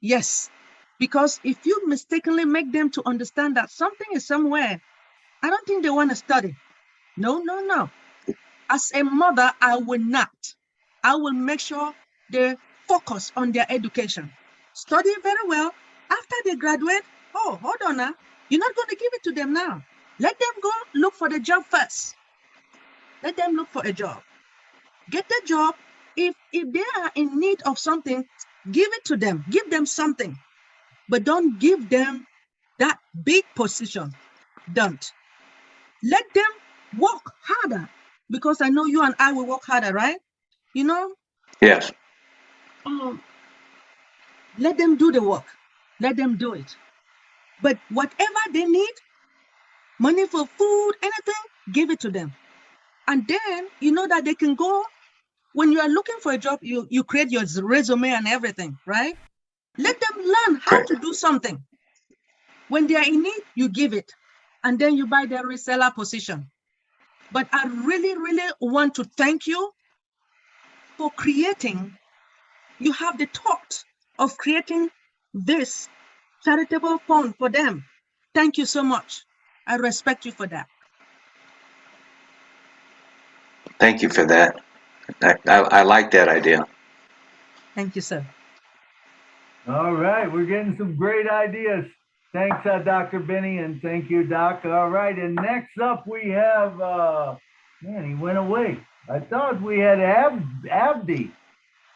Yes. Because if you mistakenly make them to understand that something is somewhere, I don't think they want to study. No. As a mother, I will not. I will make sure they focus on their education. Study very well. After they graduate, oh, hold on now. You're not going to give it to them now. Let them go look for the job first. Let them look for a job. Get the job. If they are in need of something, give it to them. Give them something. But don't give them that big position. Don't. let them work harder, because I know you and I will work harder, right? You know, Yes. Let them do the work. Let them do it. But whatever they need, money for food, anything, give it to them. And then you know that they can go, when you are looking for a job, you create your resume and everything, right? Let them learn how to do something. When they are in need, you give it. And then you buy their reseller position. But I really, really want to thank you for creating, you have the thought of creating this charitable fund for them. Thank you so much. I respect you for that. Thank you for that. I like that idea. Thank you, sir. All right, we're getting some great ideas. Thanks, Dr. Benny, and thank you, Doc. All right, and next up we have, man, he went away. I thought we had Abdi.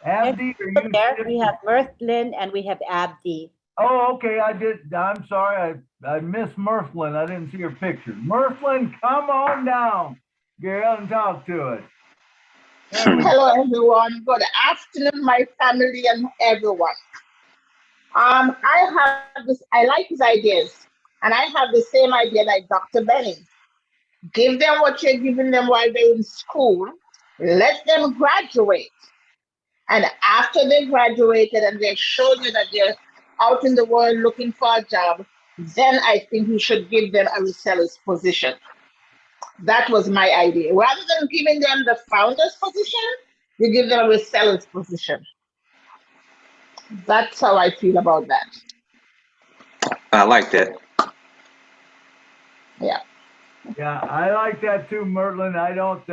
Abdi, are you there? still? We have Mirthlin and we have Abdi. Oh, okay, I'm sorry, I missed Mirthlin. I didn't see her picture. Mirthlin, come on down. Get out and talk to us. Hello, everyone. Good afternoon, my family and everyone. I like his ideas, and I have the same idea like Dr. Benny. Give them what you're giving them while they're in school. Let them graduate. And after they graduated and they've shown you that they're out in the world looking for a job, then I think you should give them a reseller's position. That was my idea. Rather than giving them the founder's position, you give them a reseller's position. That's how I feel about that. I like that. Yeah. Yeah, I like that too, Merlin. I don't,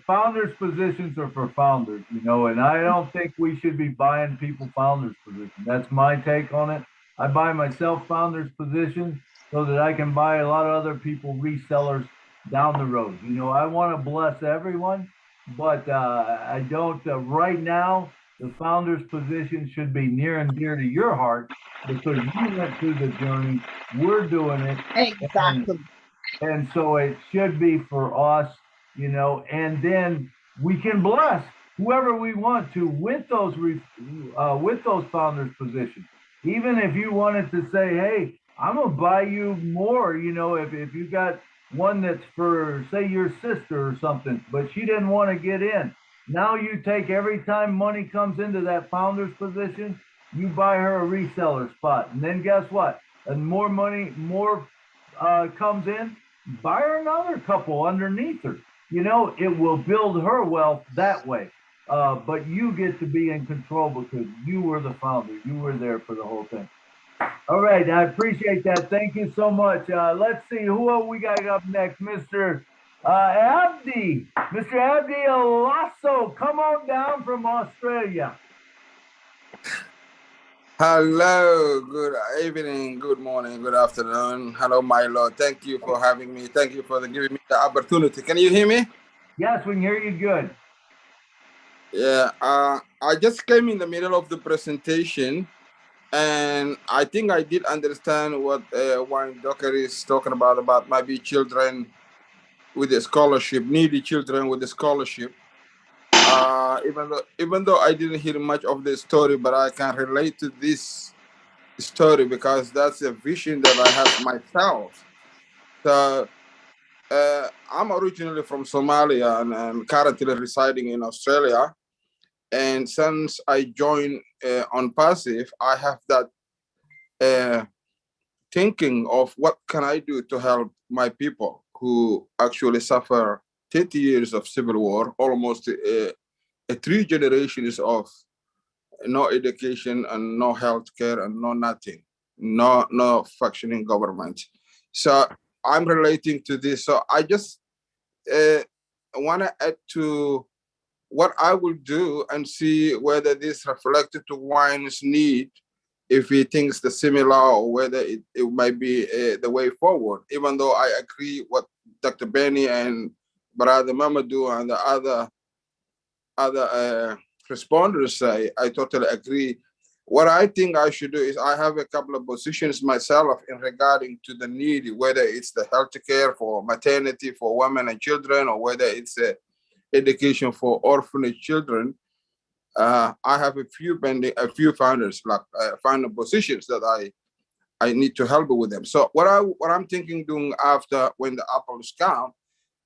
founders' positions are for founders, you know, and I don't think we should be buying people founders' positions. That's my take on it. I buy myself founders' positions so that I can buy a lot of other people resellers down the road. You know, I want to bless everyone, but I don't, right now, the founder's position should be near and dear to your heart because you went through the journey. We're doing it. Exactly. And so it should be for us, you know, and then we can bless whoever we want to with those founders positions. Even if you wanted to say, hey, I'm gonna buy you more, you know, if you got one that's for, say, your sister or something, but she didn't want to get in. Now you take every time money comes into that founder's position, you buy her a reseller spot. And then guess what? And more money, comes in, buy her another couple underneath her. You know, it will build her wealth that way. But you get to be in control because you were the founder. You were there for the whole thing. All right, I appreciate that. Thank you so much. Let's see who we got up next, Mr. Abdi. Mr. Abdi Alasso, come on down from Australia. Hello, good evening, good morning, good afternoon. Hello, MILO. Thank you for having me. Thank you for giving me the opportunity. Can you hear me? Yes, we can hear you good. Yeah, I just came in the middle of the presentation, and I think I did understand what Dockery is talking about maybe children with a scholarship, needy children with a scholarship. Even though I didn't hear much of the story, but I can relate to this story because that's a vision that I have myself. So I'm originally from Somalia and currently residing in Australia. And since I joined on Passive, I have that thinking of what can I do to help my people who actually suffer 30 years of civil war, almost 3 generations of no education and no healthcare and no nothing, no functioning government. So I'm relating to this. So I just want to add to what I will do and see whether this reflected to Wine's need, if he thinks the similar or whether it might be the way forward, even though I agree what Dr. Benny and Brother Mamadou and the other responders say. I totally agree What I think I should do is I have a couple of positions myself in regarding to the need, whether it's the healthcare for maternity for women and children, or whether it's education for orphanage children. I have a few founders, like founder positions that I need to help with them. So what I'm thinking doing after when the apples come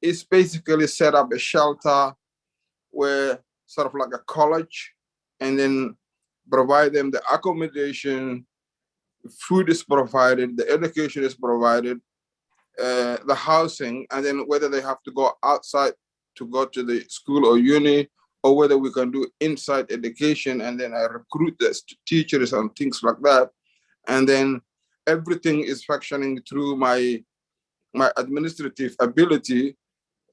is basically set up a shelter where sort of like a college, and then provide them the accommodation, food is provided, the education is provided, the housing, and then whether they have to go outside to go to the school or uni, or whether we can do inside education, and then I recruit the teachers and things like that. And then everything is functioning through my administrative ability,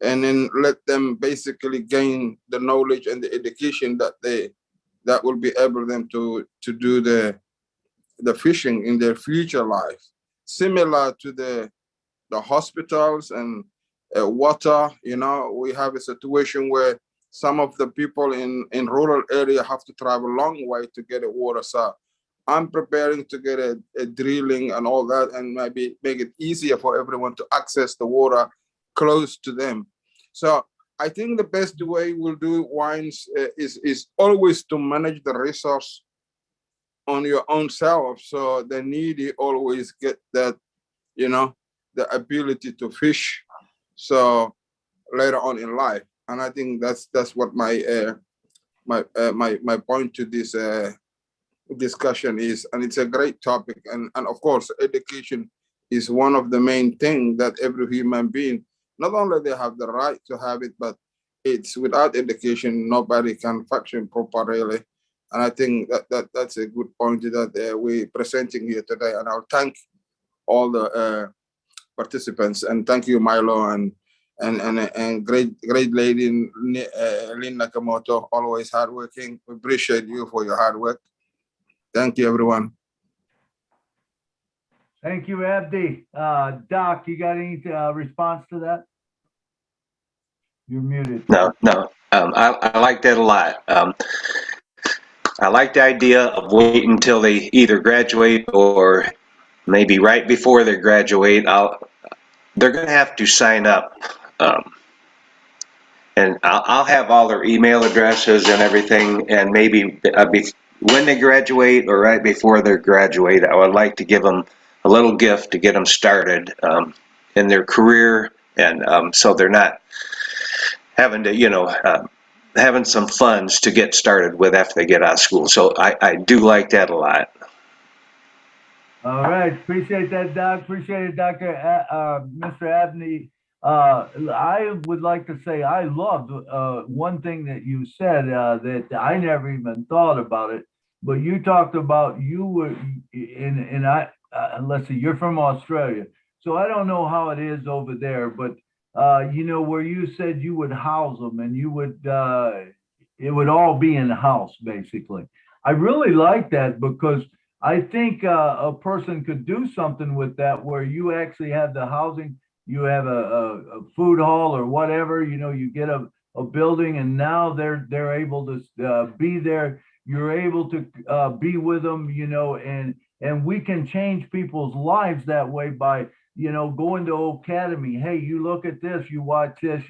and then let them basically gain the knowledge and the education that will be able them to do the fishing in their future life. Similar to the hospitals and water, we have a situation where some of the people in rural area have to travel a long way to get a water. So I'm preparing to get a drilling and all that, and maybe make it easier for everyone to access the water close to them. So I think the best way we'll do wines is always to manage the resource on your own self. So the needy always get that, the ability to fish. So later on in life, and I think that's what my point to this discussion is, and it's a great topic. And of course, education is one of the main things that every human being, not only they have the right to have it, but it's without education, nobody can function properly. And I think that's a good point that we're presenting here today. And I'll thank all the participants, and thank you, MILO, and great lady Lynn Nakamoto, always hardworking. We appreciate you for your hard work. Thank you, everyone. Thank you, Abdi. Doc, you got any response to that? You're muted. No. I like that a lot. I like the idea of waiting until they either graduate or maybe right before they graduate. They're going to have to sign up, and I'll have all their email addresses and everything. And maybe when they graduate or right before they graduate, I would like to give them a little gift to get them started in their career, and so they're not having to, having some funds to get started with after they get out of school. So I do like that a lot. All right, appreciate that, Doc. Appreciate it, Dr. Mr. Abney. I would like to say I loved one thing that you said that I never even thought about it, but you talked about you were let's see, you're from Australia, so I don't know how it is over there, but where you said you would house them and you would it would all be in the house basically. I really like that because I think a person could do something with that where you actually have the housing, you have a food hall or whatever, you get a building, and now they're able to be there. You're able to be with them, and we can change people's lives that way by, going to academy. Hey, you look at this, you watch this,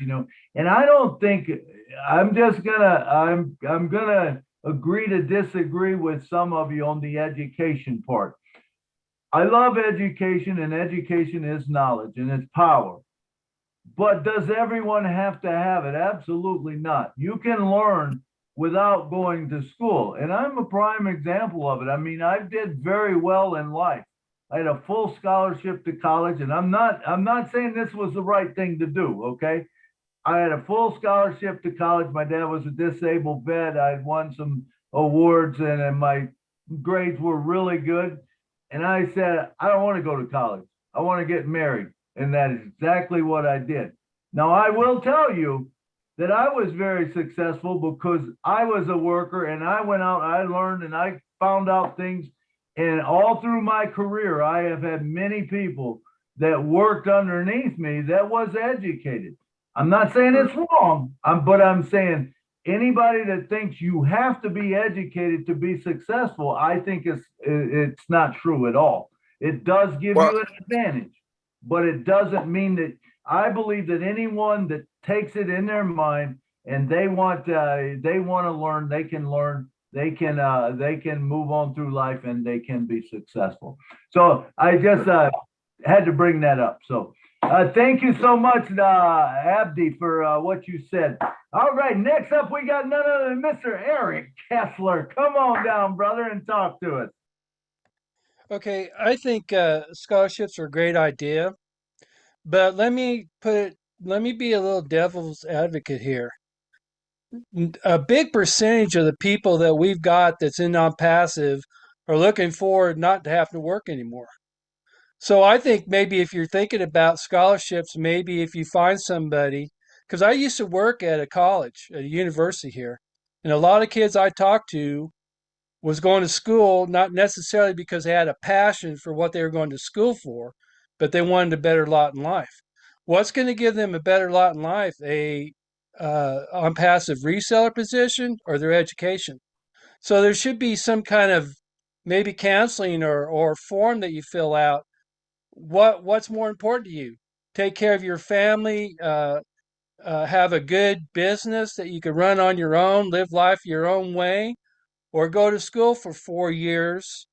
and I don't think I'm gonna agree to disagree with some of you on the education part. I love education, and education is knowledge and it's power. But does everyone have to have it? Absolutely not. You can learn without going to school. And I'm a prime example of it. I mean, I did very well in life. I had a full scholarship to college, and I'm not saying this was the right thing to do, okay? I had a full scholarship to college. My dad was a disabled vet. I'd won some awards, and my grades were really good. And I said, I don't want to go to college. I want to get married. And that is exactly what I did. Now, I will tell you that I was very successful because I was a worker, and I went out, I learned, and I found out things. And all through my career, I have had many people that worked underneath me that was educated. I'm not saying it's wrong, but I'm saying anybody that thinks you have to be educated to be successful, I think it's not true at all. It does give Well, you an advantage, but it doesn't mean that. I believe that anyone that takes it in their mind and they want to learn, they can learn. They can move on through life and they can be successful. So I just had to bring that up. So thank you so much, Abdi, for what you said. All right, next up we got none other than Mr. Eric Kessler. Come on down, brother, and talk to us. Okay, I think scholarships are a great idea, but let me be a little devil's advocate here. A big percentage of the people that we've got that's in non-passive are looking forward not to have to work anymore. So I think maybe if you're thinking about scholarships, maybe if you find somebody, because I used to work at a college, at a university here, and a lot of kids I talked to was going to school not necessarily because they had a passion for what they were going to school for, but they wanted a better lot in life. What's going to give them a better lot in life? A on passive reseller position or their education? So there should be some kind of maybe counseling or form that you fill out. What's more important to you? Take care of your family, have a good business that you can run on your own, live life your own way, or go to school for 4 years.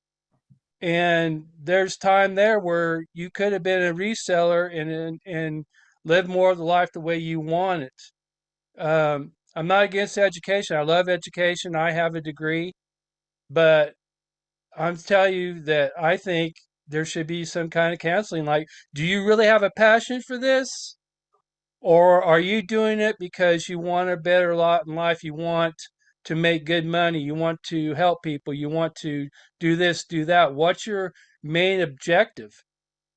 And there's time there where you could have been a reseller and live more of the life the way you want it. I'm not against education. I love education. I have a degree, but I'm telling you that I think there should be some kind of counseling. Like, do you really have a passion for this? Or are you doing it because you want a better lot in life? You want to make good money. You want to help people. You want to do this, do that. What's your main objective?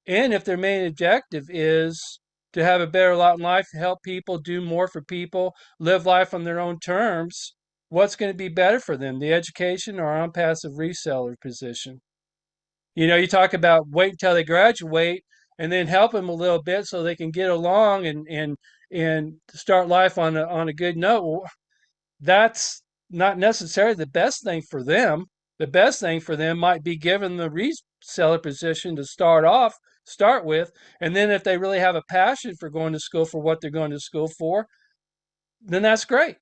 And if their main objective is to have a better lot in life, help people, do more for people, live life on their own terms, what's going to be better for them, the education or on passive reseller position? You know, you talk about wait until they graduate and then help them a little bit so they can get along and start life on a good note. Well, that's not necessarily the best thing for them. The best thing for them might be given the reseller position to start with, and then if they really have a passion for going to school for what they're going to school for, then that's great.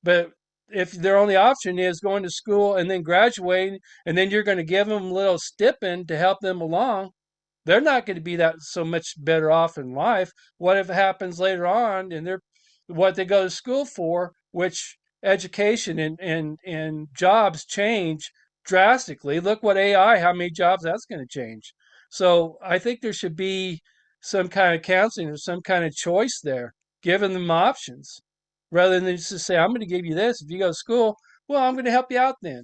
But if their only option is going to school and then graduating, and then you're going to give them a little stipend to help them along, they're not going to be that so much better off in life. What if it happens later on and they're what they go to school for, which education and jobs change drastically. Look what AI, how many jobs that's going to change. So I think there should be some kind of counseling or some kind of choice there, giving them options rather than just to say, I'm going to give you this. If you go to school, well, I'm going to help you out then.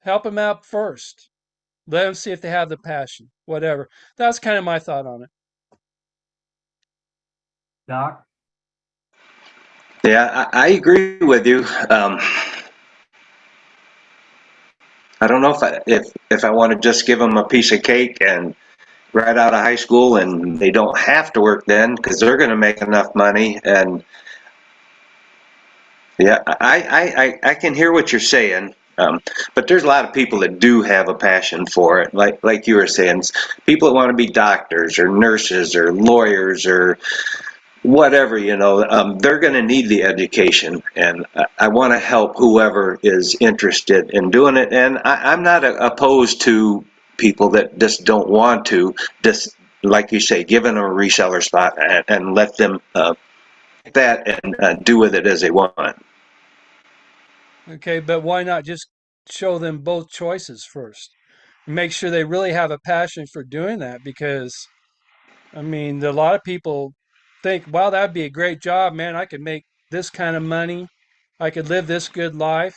Help them out first. Let them see if they have the passion, whatever. That's kind of my thought on it. Doc? Yeah, I agree with you. I don't know if I want to just give them a piece of cake and right out of high school and they don't have to work then because they're going to make enough money. And yeah, I can hear what you're saying. But there's a lot of people that do have a passion for it, like you were saying, people that want to be doctors or nurses or lawyers or whatever, they're going to need the education, and I want to help whoever is interested in doing it. And I'm not opposed to people that just don't want to, just like you say, give them a reseller spot and let them that and do with it as they want. Okay, but why not just show them both choices first? Make sure they really have a passion for doing that because, I mean, a lot of people think, wow, that'd be a great job, man. I could make this kind of money. I could live this good life.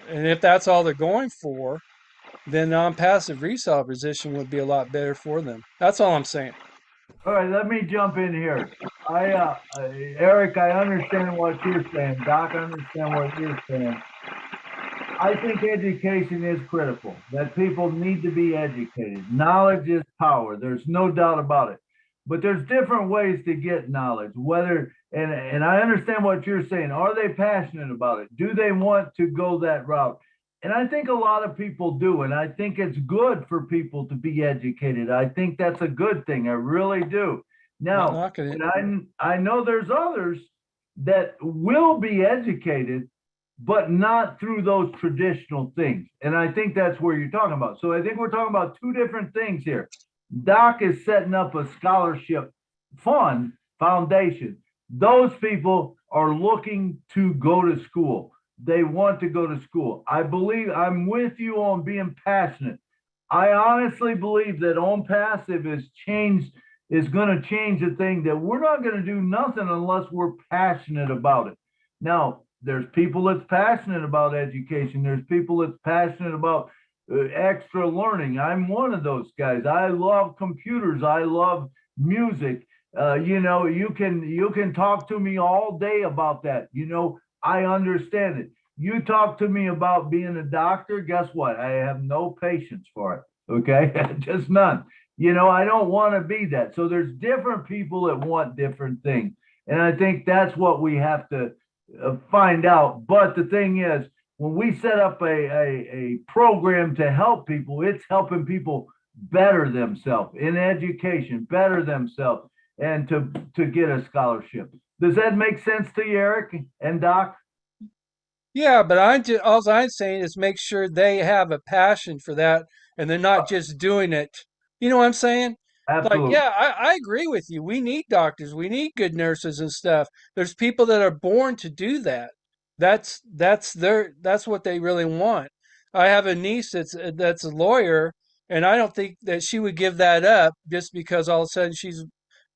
And if that's all they're going for, then non-passive resale position would be a lot better for them. That's all I'm saying. All right, let me jump in here. Eric, I understand what you're saying. Doc, I understand what you're saying. I think education is critical, that people need to be educated. Knowledge is power. There's no doubt about it. but there's different ways to get knowledge. Whether and I understand what you're saying. Are they passionate about it? Do they want to go that route? And I think a lot of people do, and I think it's good for people to be educated. I think that's a good thing. I really do. Now, and I know there's others that will be educated, but not through those traditional things. And I think that's where you're talking about. So I think we're talking about two different things here. Doc is setting up a scholarship fund foundation. Those people are looking to go to school. They want to go to school. I believe I'm with you on being passionate. I honestly believe that On Passive is going to change the thing that we're not going to do nothing unless we're passionate about it. Now, there's people that's passionate about education. There's people that's passionate about extra learning. I'm one of those guys. I love computers. I love music. You can talk to me all day about that. I understand it. You talk to me about being a doctor, guess what? I have no patience for it. Okay, just none. I don't want to be that. So there's different people that want different things, and I think that's what we have to find out. But the thing is, when we set up a program to help people, it's helping people better themselves in education, better themselves, and to get a scholarship. Does that make sense to you, Eric and Doc? Yeah, but all I'm saying is make sure they have a passion for that and they're not just doing it. You know what I'm saying? Like, Absolutely. yeah, I agree with you. We need doctors, we need good nurses and stuff. There's people that are born to do that. That's what they really want. I have a niece that's a lawyer, and I don't think that she would give that up just because all of a sudden she's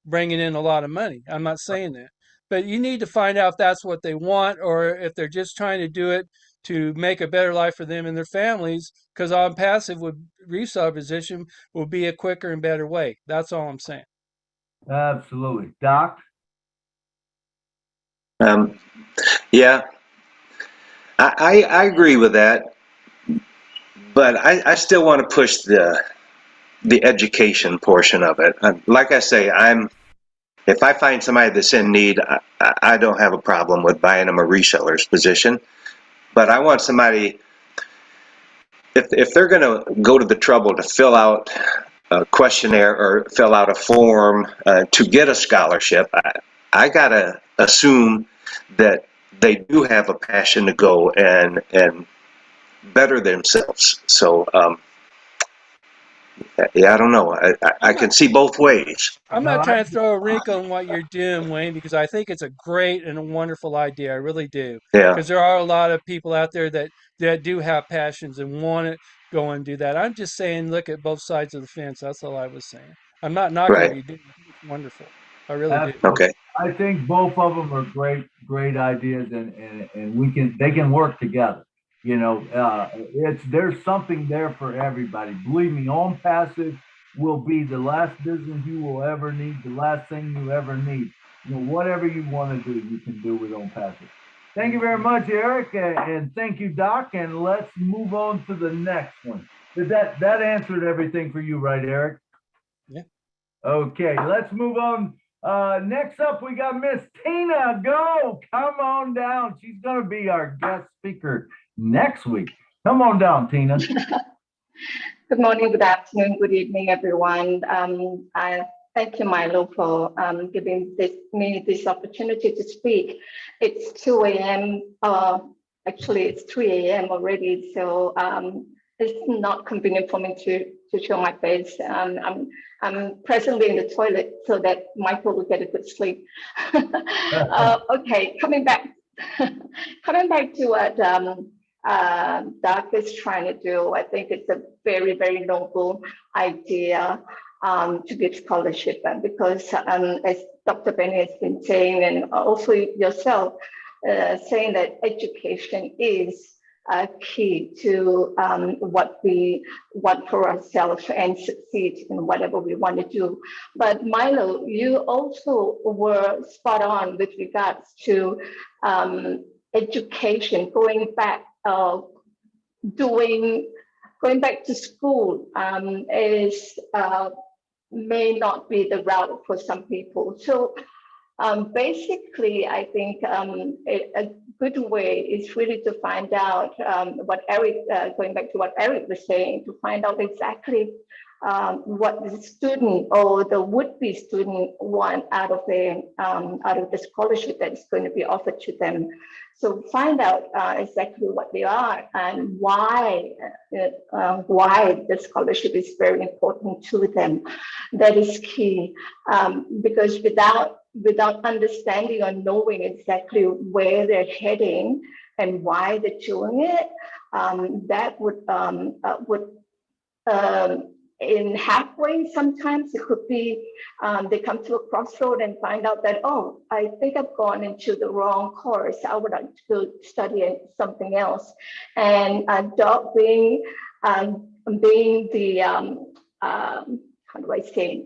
bringing in a lot of money. I'm not saying that. But you need to find out if that's what they want or if they're just trying to do it to make a better life for them and their families. Because On Passive would resale position will be a quicker and better way. That's all I'm saying. Absolutely. Doc? Yeah, I agree with that, but I still want to push the education portion of it. Like I say, if I find somebody that's in need, I don't have a problem with buying them a reseller's position. But I want somebody, if they're going to go to the trouble to fill out a questionnaire or fill out a form to get a scholarship, I got to assume that they do have a passion to go and better themselves. So, yeah, I don't know. I can see both ways. I'm not trying to throw a wrinkle in what you're doing, Wayne, because I think it's a great and a wonderful idea. I really do. Yeah. Because there are a lot of people out there that do have passions and want to go and do that. I'm just saying, look at both sides of the fence. That's all I was saying. I'm not knocking what Right. you do. It's wonderful. I really do. Okay. I think both of them are great ideas, and they can work together. There's something there for everybody. Believe me, On Passive will be the last business you will ever need, the last thing you ever need. Whatever you want to do, you can do with On Passive. Thank you very much, Eric, and thank you, Doc. And let's move on to the next one. That answered everything for you, right, Eric? Yeah. Okay, let's move on. Next up, we got Miss Tina. Go, come on down. She's going to be our guest speaker next week. Come on down, Tina. Good morning, good afternoon, good evening, everyone. I thank you, Milo, for giving me this opportunity to speak. It's 2 a.m. Actually, it's 3 a.m. already, so it's not convenient for me to show my face. I'm presently in the toilet so that Michael will get a good sleep. Okay, coming back to what Doc is trying to do. I think it's a very, very noble idea to give scholarship, because as Dr. Benny has been saying, and also yourself saying that education is key to what we want for ourselves and succeed in whatever we want to do. But Milo, you also were spot on with regards to education, going back to school is may not be the route for some people. So basically, I think a good way is really to find out what Eric, going back to what Eric was saying, to find out exactly what the student or the would-be student want out of the scholarship that is going to be offered to them. So find out exactly what they are and why the scholarship is very important to them. That is key, because without understanding or knowing exactly where they're heading and why they're doing it, that would in halfway, sometimes it could be they come to a crossroad and find out that, oh, I think I've gone into the wrong course. I would like to study something else. And Doc being the how do I say,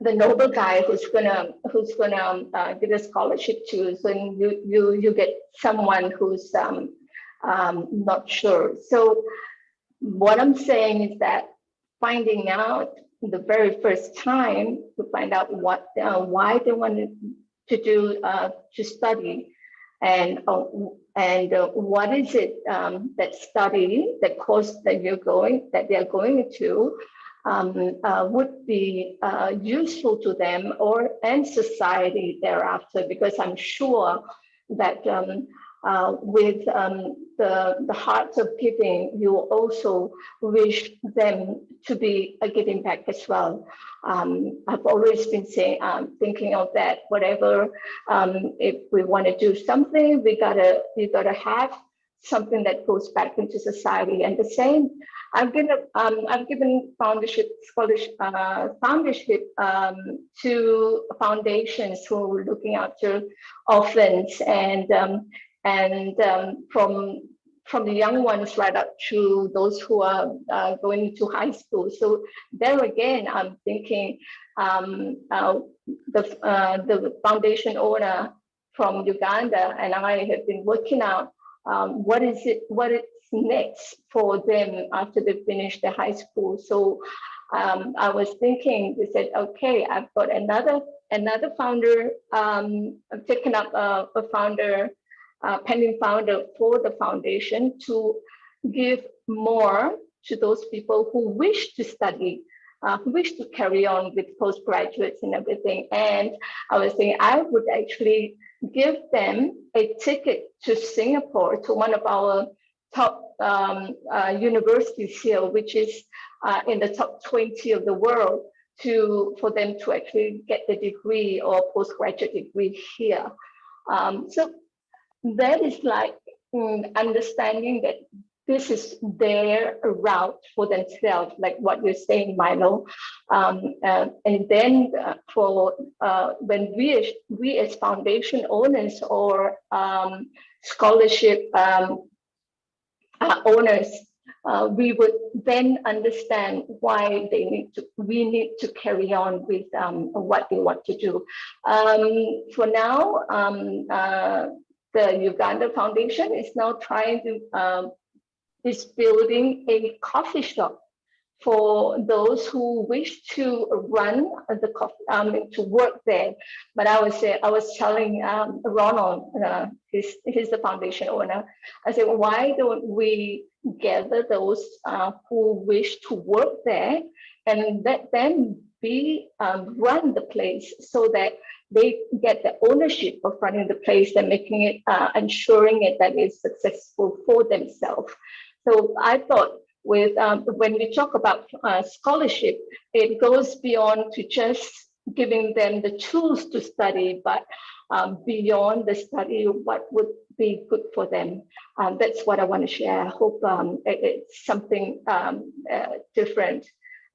the noble guy who's gonna give a scholarship to, so you get someone who's not sure. So what I'm saying is that finding out the very first time to find out what why they wanted to do to study, and what is it that course that they're going to would be useful to them and society thereafter, because I'm sure that with the heart of giving, you also wish them to be giving back as well. I've always been saying, thinking of that. Whatever, if we want to do something, we gotta have something that goes back into society. And the same, I've given foundership to foundations who are looking after orphans and from the young ones right up to those who are going to high school. So there again, I'm thinking the foundation owner from Uganda and I have been working out what is next for them after they finish their high school. So I was thinking, we said, okay, I've got another founder, I've taken up a founder, pending founder for the foundation to give more to those people who wish to study, who wish to carry on with postgraduates and everything. And I was saying I would actually give them a ticket to Singapore, to one of our top universities here, which is in the top 20 of the world, for them to actually get the degree or postgraduate degree here. So that is like understanding that this is their route for themselves, like what you're saying, Milo. And then for when we as foundation owners or scholarship owners, we would then understand why we need to carry on with what they want to do. For now, the Uganda Foundation is now trying to is building a coffee shop for those who wish to run the coffee, to work there. But I was telling Ronald, he's the foundation owner, I said, why don't we gather those who wish to work there and let them run the place, so that they get the ownership of running the place and making it, ensuring it that it's successful for themselves. So I thought, with when we talk about scholarship, it goes beyond to just giving them the tools to study, but beyond the study, what would be good for them. That's what I want to share. I hope it's something different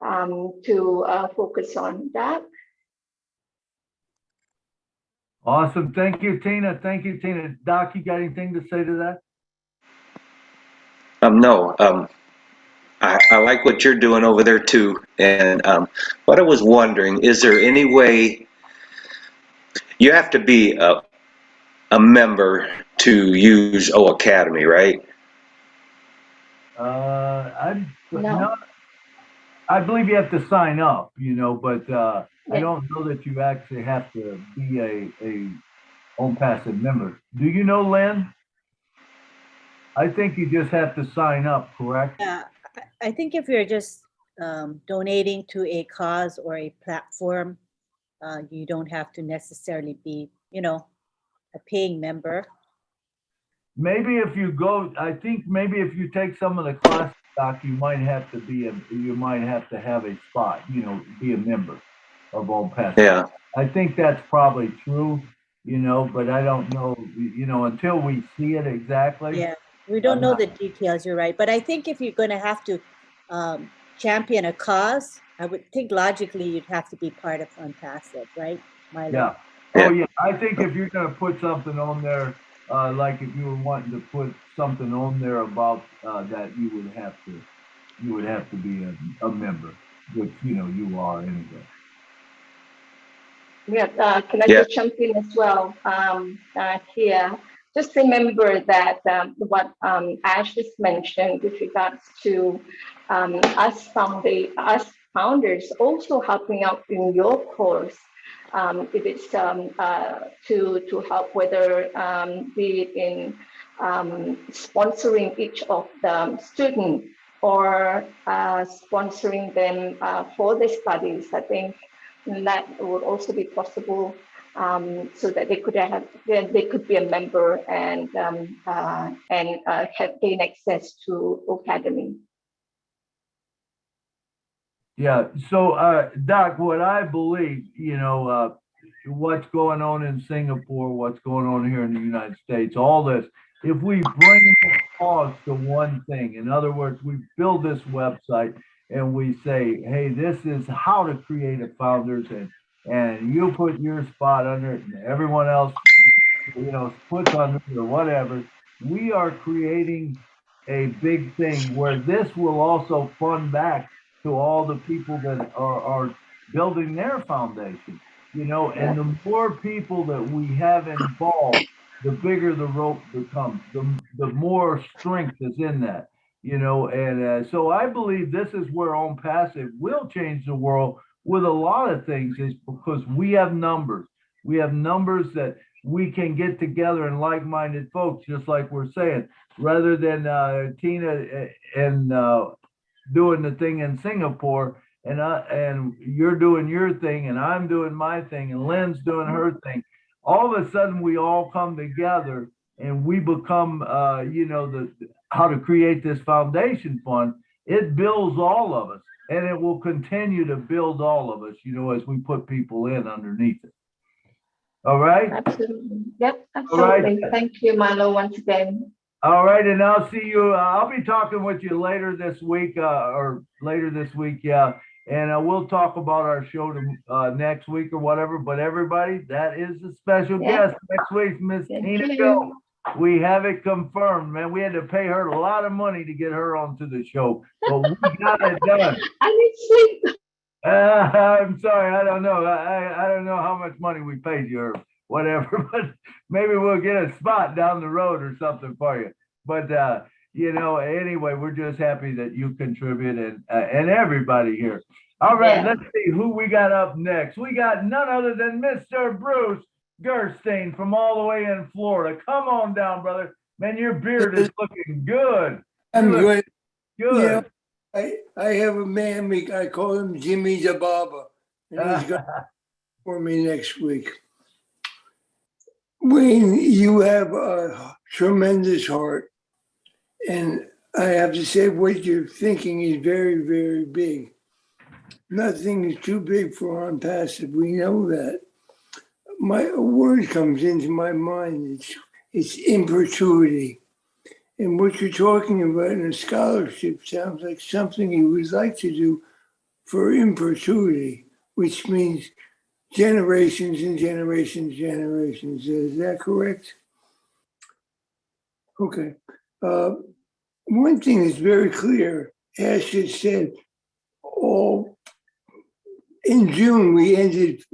to focus on that. Awesome. Thank you, Tina. Thank you, Tina. Doc, you got anything to say to that? No. I like what you're doing over there too. And what I was wondering, is there any way you have to be a member to use O Academy, right? No. I believe you have to sign up, but I Yes. don't know that you actually have to be a Home Passive member. Do you know, Lynn? I think you just have to sign up, correct? Yeah, I think if you're just donating to a cause or a platform, you don't have to necessarily be, a paying member. Maybe if you go, I think maybe if you take some of the classes, Doc, you might have to have a spot, be a member of Home Passive. Yeah. I think that's probably true, but I don't know, until we see it exactly. Yeah, we don't I'm know not- the details, you're right. But I think if you're going to have to champion a cause, I would think logically you'd have to be part of Unpassive, right, Milo? Yeah. Oh, yeah. I think if you're going to put something on there, like if you were wanting to put something on there about that, you would have to be a member, which, you are anyway. Yeah, can I Yeah. just jump in as well here? Just remember that what Ash just mentioned with regards to us founders also helping out in your course. If it's to help, whether be it in sponsoring each of the students or sponsoring them for their studies, I think that would also be possible, so that they could be a member and gain access to Academy. Yeah. So, Doc, what I believe, what's going on in Singapore, what's going on here in the United States, all this, if we bring the cause to one thing, in other words, we build this website and we say, hey, this is how to create a founders, and you put your spot under it and everyone else, puts under it or whatever, we are creating a big thing where this will also fund back to all the people that are building their foundation, and the more people that we have involved, the bigger the rope becomes, the more strength is in that, and so I believe this is where On Passive will change the world with a lot of things, is because we have numbers. We have numbers that we can get together and like-minded folks, just like we're saying, rather than Tina and doing the thing in Singapore, and you're doing your thing, and I'm doing my thing, and Lynn's doing her thing. All of a sudden, we all come together, and we become, how to create this foundation fund. It builds all of us, and it will continue to build all of us, as we put people in underneath it. All right? Absolutely. Yep, absolutely. Right. Thank you, Milo, once again. All right, and I'll see you. I'll be talking with you later this week, yeah. And we'll talk about our show next week or whatever. But everybody, that is a special guest next week, Miss Tina Go. We have it confirmed, man. We had to pay her a lot of money to get her onto the show, but we got it done. I need sleep. I'm sorry, I don't know. I don't know how much money we paid you or whatever, but maybe we'll get a spot down the road or something for you. But anyway, we're just happy that you contribute and everybody here. All right, Let's see who we got up next. We got none other than Mr. Bruce Gerstein from all the way in Florida. Come on down, brother. Man, your beard is looking good. I'm good. Good. Yeah, I have a man, I call him Jimmy the Barber, and he's going for me next week. Wayne, you have a tremendous heart, and I have to say what you're thinking is very, very big. Nothing is too big for Unpassive. We know that. A word comes into my mind. It's impertuity. And what you're talking about in a scholarship sounds like something you would like to do for impertuity, which means generations and generations, generations. Is that correct? Okay. One thing is very clear. Ash has said, in June, we ended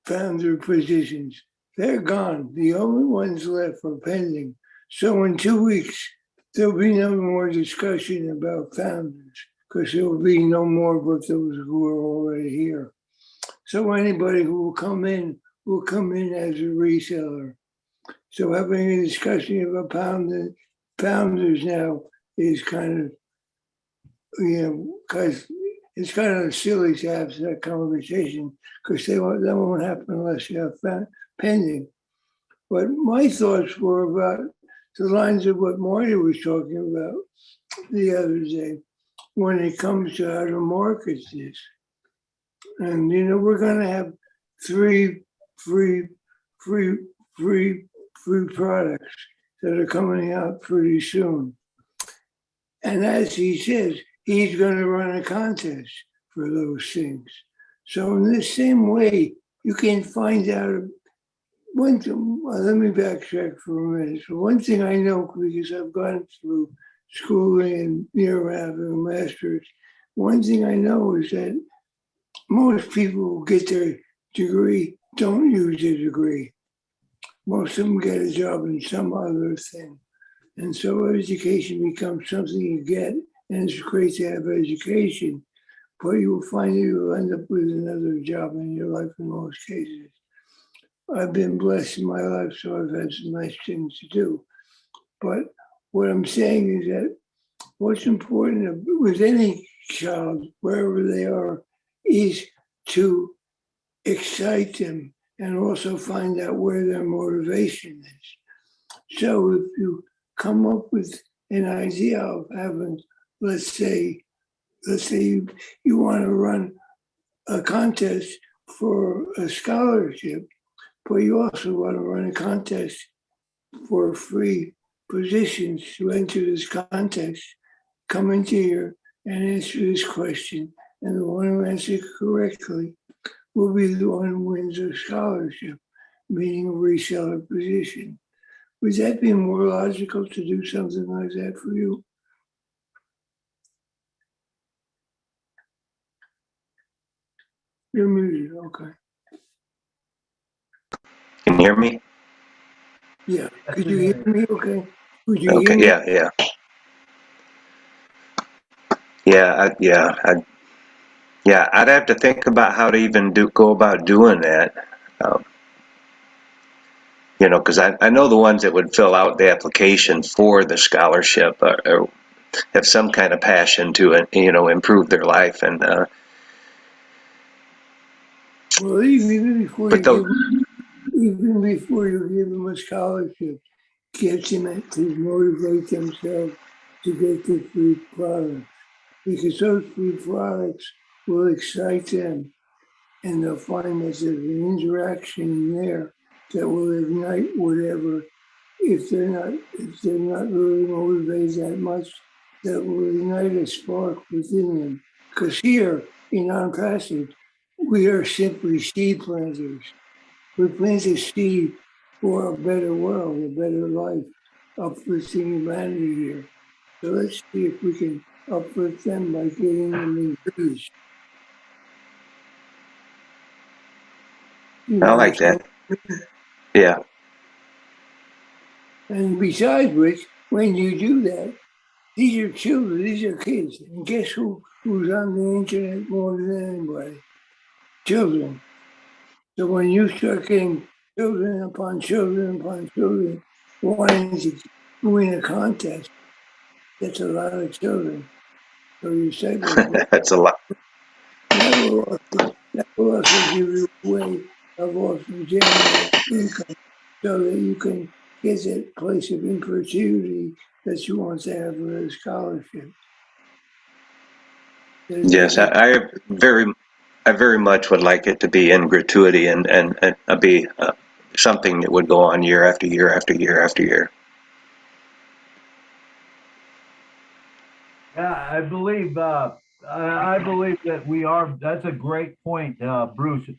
founder positions. They're gone. The only ones left are pending. So in 2 weeks, there'll be no more discussion about founders. because there will be no more but those who are already here. So anybody who will come in as a reseller. So having a discussion about founders now is kind of, because it's kind of silly to have that conversation because that won't happen unless you have pending. But my thoughts were about the lines of what Marty was talking about the other day when it comes to how to market this. And, we're going to have 3 free products that are coming out pretty soon. And as he says, he's going to run a contest for those things. So in the same way, you can find out let me backtrack for a minute. So one thing I know, because I've gone through schooling and having a master's, one thing I know is that most people who get their degree don't use their degree. Most of them get a job in some other thing. And so education becomes something you get, and it's great to have education, but you will find that you'll end up with another job in your life in most cases. I've been blessed in my life, so I've had some nice things to do. But what I'm saying is that what's important with any child, wherever they are, is to excite them and also find out where their motivation is. So if you come up with an idea of having, let's say you want to run a contest for a scholarship, but you also want to run a contest for free positions to enter this contest, come into here and answer this question. And the one who answers correctly will be the one who wins a scholarship, meaning a reseller position. Would that be more logical to do something like that for you? You're muted, okay. Can you hear me? Yeah, could you hear me okay? Could you Okay, hear me? Yeah, I'd have to think about how to even go about doing that. Because I know the ones that would fill out the application for the scholarship have some kind of passion to it, improve their life. And Well, even before but you give them a scholarship, get them to motivate themselves to get the free products, because those free products will excite them, and they'll find that there's an interaction there that will ignite whatever. If they're not really motivated that much, that will ignite a spark within them. Because here in Untitled, we are simply seed planters. We plant a seed for a better world, a better life, uplifting humanity here. So let's see if we can uplift them by getting them engaged. I like that. Yeah. And besides which, when you do that, these are children, these are kids. And guess who's on the internet more than anybody? Children. So when you start getting children upon children upon children wanting to win a contest, that's a lot of children. So you say That's a lot. That will also give you a way of also generating income so that you can get that place of opportunity that you want to have with a scholarship. Yes, I very much would like it to be in gratuity and be something that would go on year after year after year after year. Yeah, I believe that we are. That's a great point, Bruce.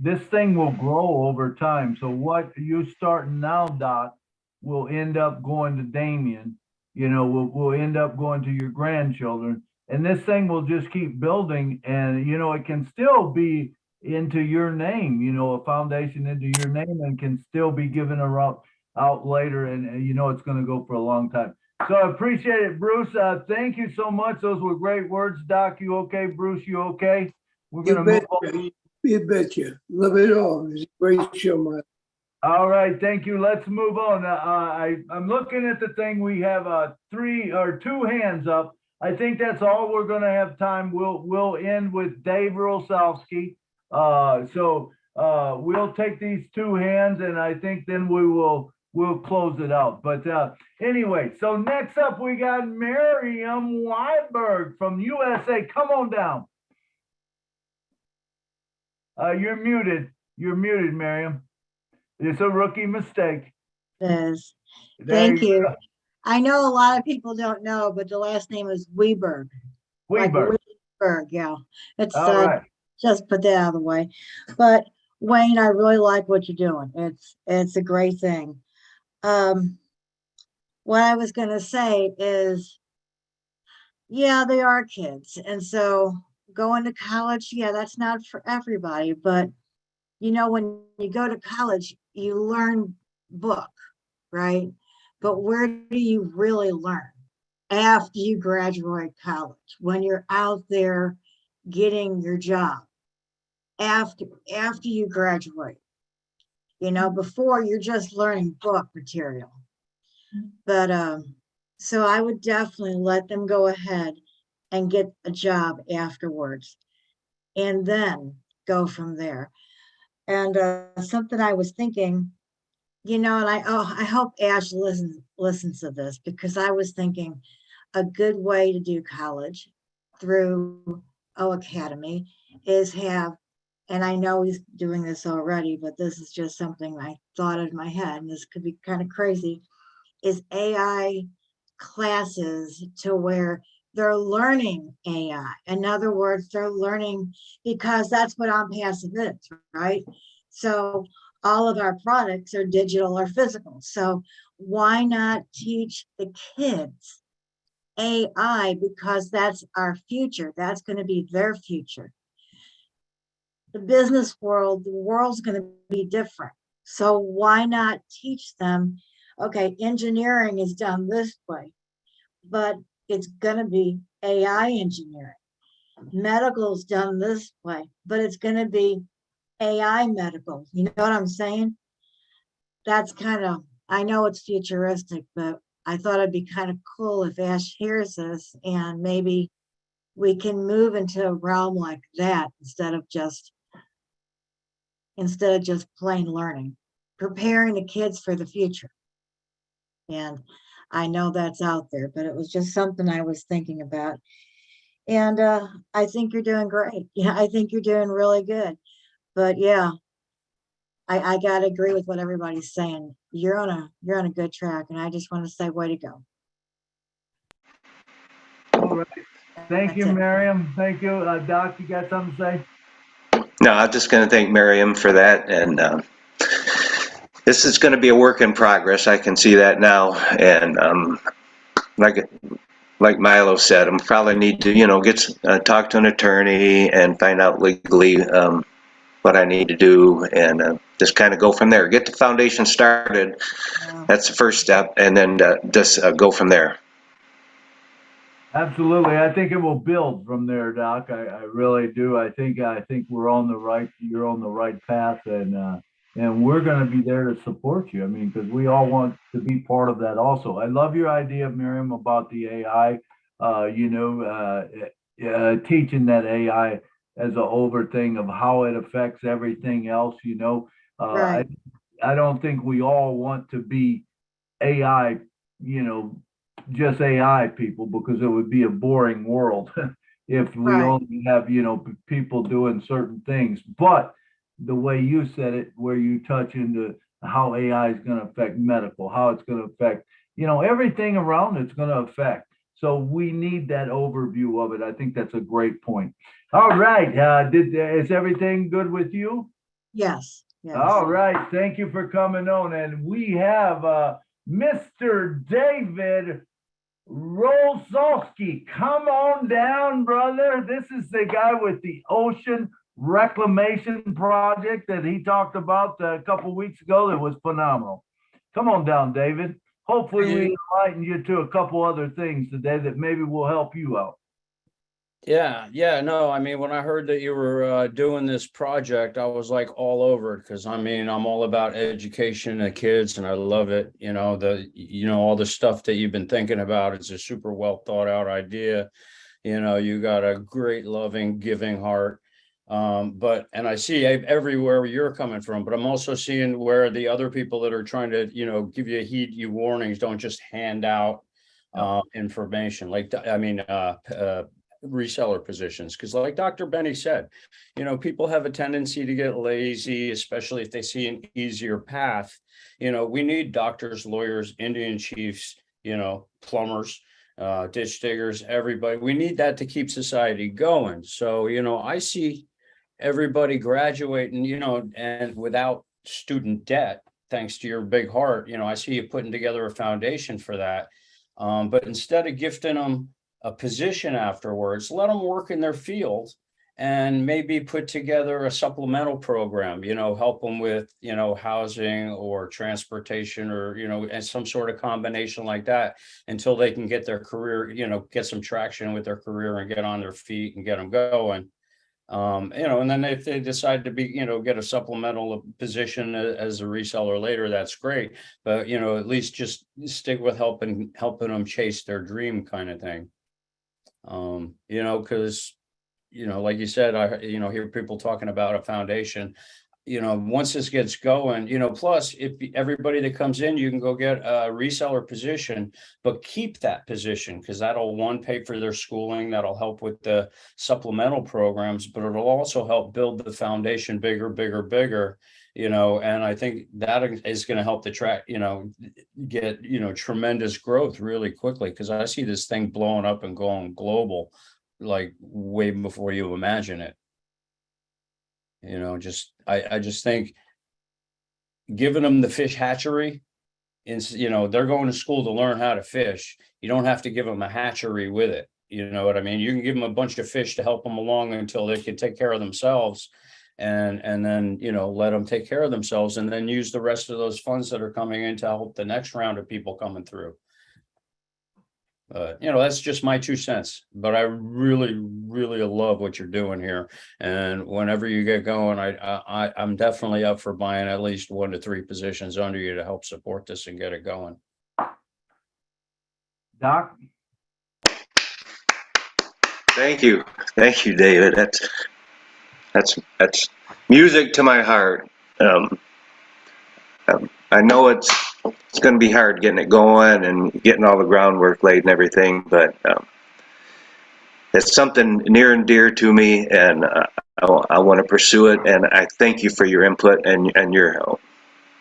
This thing will grow over time. So what you starting now, Doc, will end up going to Damien. Will end up going to your grandchildren, and this thing will just keep building. And it can still be into your name. A foundation into your name, and can still be given out later. And it's going to go for a long time. So I appreciate it, Bruce. Thank you so much. Those were great words. Doc, you okay? Bruce, you okay? We're You going to move betcha. on. You betcha. Love it all. It's a great show, Mike. All right, thank you. Let's move on. I'm looking at the thing. We have two hands up. I think that's all we're going to have time. We'll end with Dave Rosowski. We'll take these two hands, and I think then we'll close it out. But anyway, so next up we got Miriam Weiberg from USA. Come on down. You're muted. You're muted, Miriam. It's a rookie mistake. It is. There Thank you. go. I know a lot of people don't know, but the last name is Weiberg. Weiberg. Like Weiberg, yeah. It's All right. just put that out of the way. But Wayne, I really like what you're doing. It's a great thing. What I was going to say is, yeah, they are kids. And so going to college, yeah, that's not for everybody. But, you know, when you go to college, you learn book, right? But where do you really learn? After you graduate college, when you're out there getting your job, after you graduate. You know, before you're just learning book material. But so I would definitely let them go ahead and get a job afterwards and then go from there. And something I was thinking, you know, and I hope Ash listens to this, because I was thinking a good way to do college through Academy is have, and I know he's doing this already, but this is just something I thought in my head, and this could be kind of crazy, is AI classes to where they're learning AI. In other words, they're learning, because that's what On-Passive is, right? So all of our products are digital or physical. So why not teach the kids AI, because that's our future. That's going to be their future. The business world, the world's going to be different. So why not teach them, okay, engineering is done this way, but it's going to be AI engineering. Medical is done this way, but it's going to be AI medical. You know what I'm saying? That's kind of, I know it's futuristic, but I thought it'd be kind of cool if Ash hears this, and maybe we can move into a realm like that instead of just plain learning, preparing the kids for the future. And I know that's out there, but it was just something I was thinking about. And I think you're doing great. Yeah, I think you're doing really good. But yeah, I gotta agree with what everybody's saying. You're on a good track, and I just want to say, way to go. All right. Thank you, Miriam. Thank you. Doc, you got something to say? No, I'm just going to thank Miriam for that. And this is going to be a work in progress. I can see that now. And like Milo said, I'm probably need to, talk to an attorney and find out legally what I need to do, and just kind of go from there. Get the foundation started. Yeah. That's the first step, and then just go from there. Absolutely. I think it will build from there, Doc. I really do. I think you're on the right path, and we're going to be there to support you. I mean, because we all want to be part of that also. I love your idea, Miriam, about the AI, teaching that AI as an over thing of how it affects everything else, Right. I don't think we all want to be AI, just AI people, because it would be a boring world if we Right. only have, people doing certain things. But the way you said it, where you touch into how AI is going to affect medical, how it's going to affect, everything around it's going to affect. So we need that overview of it. I think that's a great point. All right. Is everything good with you? Yes. Yes. All right. Thank you for coming on. And we have Mr. David Rosowski. Come on down, brother. This is the guy with the ocean reclamation project that he talked about a couple weeks ago. That was phenomenal. Come on down, David. hopefully we enlighten you to a couple other things today that maybe will help you out. Yeah, no, I mean, when I heard that you were doing this project, I was like all over it, because I mean, I'm all about education of kids and I love it. All the stuff that you've been thinking about, it's a super well thought out idea. You got a great, loving, giving heart. And I see everywhere where you're coming from, but I'm also seeing where the other people that are trying to, give you warnings, don't just hand out information. Reseller positions, because like Dr. Benny said, people have a tendency to get lazy, especially if they see an easier path. We need doctors, lawyers, Indian chiefs, plumbers, ditch diggers, everybody. We need that to keep society going. So I see everybody graduating, and without student debt, thanks to your big heart. I see you putting together a foundation for that. But instead of gifting them a position afterwards, let them work in their field and maybe put together a supplemental program, help them with, housing or transportation or, and some sort of combination like that until they can get their career, get some traction with their career and get on their feet and get them going. And then if they decide to be, get a supplemental position as a reseller later, that's great. But, at least just stick with helping them chase their dream kind of thing. Because, like you said, I hear people talking about a foundation. Once this gets going, plus if everybody that comes in, you can go get a reseller position, but keep that position, because that'll pay for their schooling, that'll help with the supplemental programs, but it'll also help build the foundation bigger, and I think that is going to help the track, get, tremendous growth really quickly, because I see this thing blowing up and going global, like way before you imagine it. I just think giving them the fish hatchery, they're going to school to learn how to fish. You don't have to give them a hatchery with it. You know what I mean? You can give them a bunch of fish to help them along until they can take care of themselves, and then, let them take care of themselves, and then use the rest of those funds that are coming in to help the next round of people coming through. That's just my 2 cents, but I really, really love what you're doing here. And whenever you get going, I'm definitely up for buying at least 1 to 3 positions under you to help support this and get it going. Doc? Thank you, David. That's music to my heart. I know it's going to be hard getting it going and getting all the groundwork laid and everything, but it's something near and dear to me, and I want to pursue it. And I thank you for your input and your help.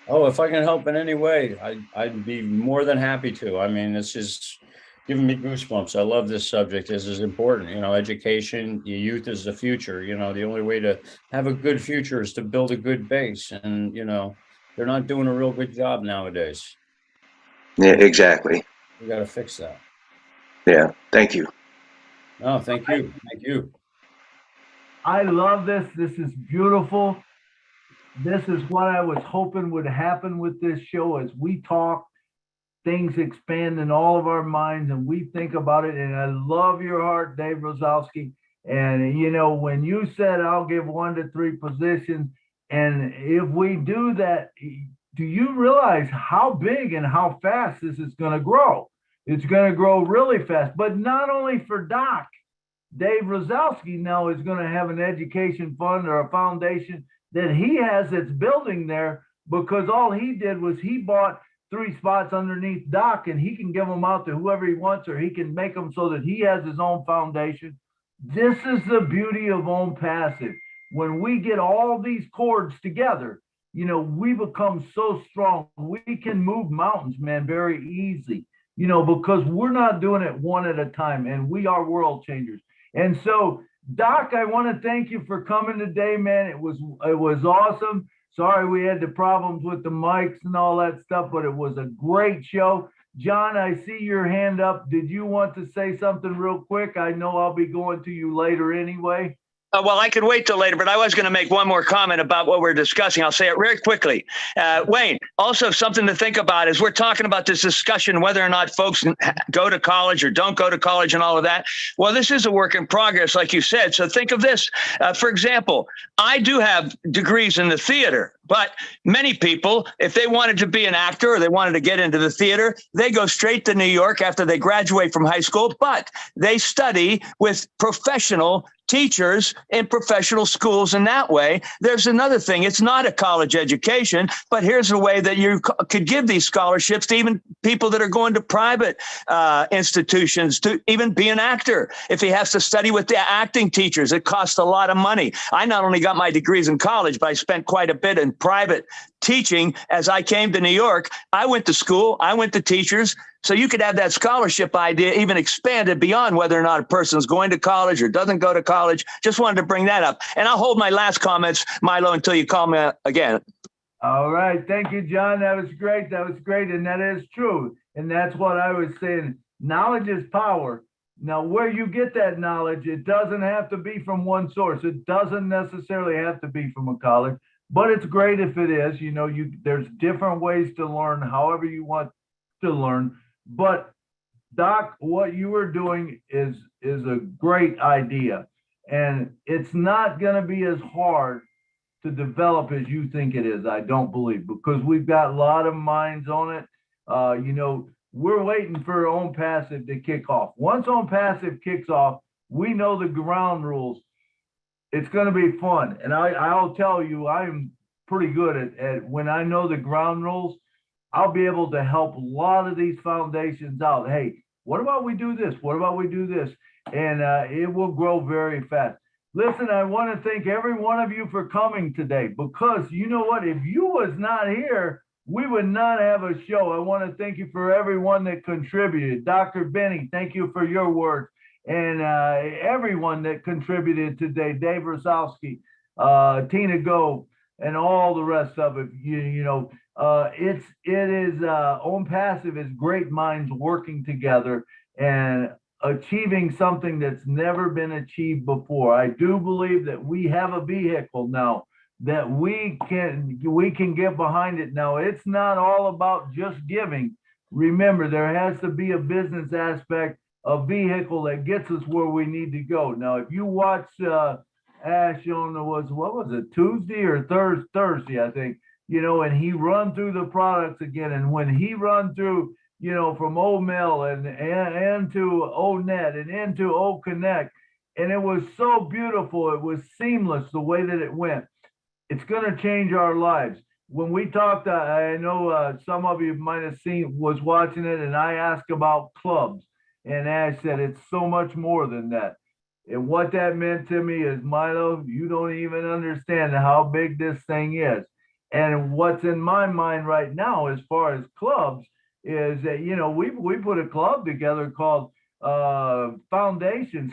Oh, if I can help in any way, I'd be more than happy to. I mean, this is giving me goosebumps. I love this subject. This is important. Education, youth is the future. The only way to have a good future is to build a good base. And, they're not doing a real good job nowadays. Yeah, exactly. We got to fix that. Yeah. Thank you. Oh, thank you. Thank you. I love this. This is beautiful. This is what I was hoping would happen with this show. As we talk, things expand in all of our minds and we think about it. And I love your heart, Dave Rosowski. And, when you said I'll give 1 to 3 positions, and if we do that, do you realize how big and how fast this is going to grow? It's going to grow really fast, but not only for Doc. Dave Rosowski now is going to have an education fund or a foundation that he has that's building there, because all he did was he bought 3 spots underneath Doc, and he can give them out to whoever he wants, or he can make them so that he has his own foundation. This is the beauty of Own Passive. When we get all these chords together, we become so strong. We can move mountains, man, very easy, because we're not doing it one at a time, and we are world changers. And so, Doc, I want to thank you for coming today, man. It was awesome. Sorry we had the problems with the mics and all that stuff, but it was a great show. John, I see your hand up. Did you want to say something real quick? I know I'll be going to you later anyway. Well, I could wait till later, but I was going to make one more comment about what we're discussing. I'll say it very quickly. Wayne, also something to think about is we're talking about this discussion, whether or not folks go to college or don't go to college and all of that. Well, this is a work in progress, like you said. So think of this. For example, I do have degrees in the theater, but many people, if they wanted to be an actor or they wanted to get into the theater, they go straight to New York after they graduate from high school, but they study with professional teachers in professional schools. In that way, there's another thing. It's not a college education, but here's a way that you could give these scholarships to even people that are going to private institutions to even be an actor. If he has to study with the acting teachers, it costs a lot of money. I not only got my degrees in college, but I spent quite a bit in private teaching as I came to New York. I went to school, I went to teachers. So you could have that scholarship idea even expanded beyond whether or not a person's going to college or doesn't go to college. Just wanted to bring that up. And I'll hold my last comments, Milo, until you call me again. All right. Thank you, John. That was great. That was great. And that is true. And that's what I was saying. Knowledge is power. Now, where you get that knowledge, it doesn't have to be from one source. It doesn't necessarily have to be from a college, but it's great if it is. You know, there's different ways to learn, however you want to learn. But Doc, what you were doing is a great idea, and it's not going to be as hard to develop as you think it is. I don't believe, because we've got a lot of minds on it. You know, we're waiting for Own Passive to kick off. Once Own Passive kicks off, we know the ground rules. It's going to be fun, and I'll tell you, I'm pretty good at when I know the ground rules. I'll be able to help a lot of these foundations out. Hey, what about we do this? What about we do this? And it will grow very fast. Listen, I want to thank every one of you for coming today, because you know what? If you was not here, we would not have a show. I want to thank you for everyone that contributed. Dr. Benny, thank you for your work. And everyone that contributed today, Dave Rosowski, Tina Go, and all the rest of it. You know, it is Own Passive is great minds working together and achieving something that's never been achieved before. I do believe that we have a vehicle now that we can get behind it now. It's not all about just giving. Remember, there has to be a business aspect, a vehicle that gets us where we need to go. Now, if you watch Ash on what was it, Tuesday or Thursday, I think, you know, and he run through the products again. And when he run through, you know, from OMEL and to ONET and into OConnect, and it was so beautiful. It was seamless the way that it went. It's going to change our lives. When we talked, I know some of you might have was watching it, and I asked about clubs, and Ash said it's so much more than that. And what that meant to me is, Milo, you don't even understand how big this thing is. And what's in my mind right now, as far as clubs, is that, you know, we put a club together called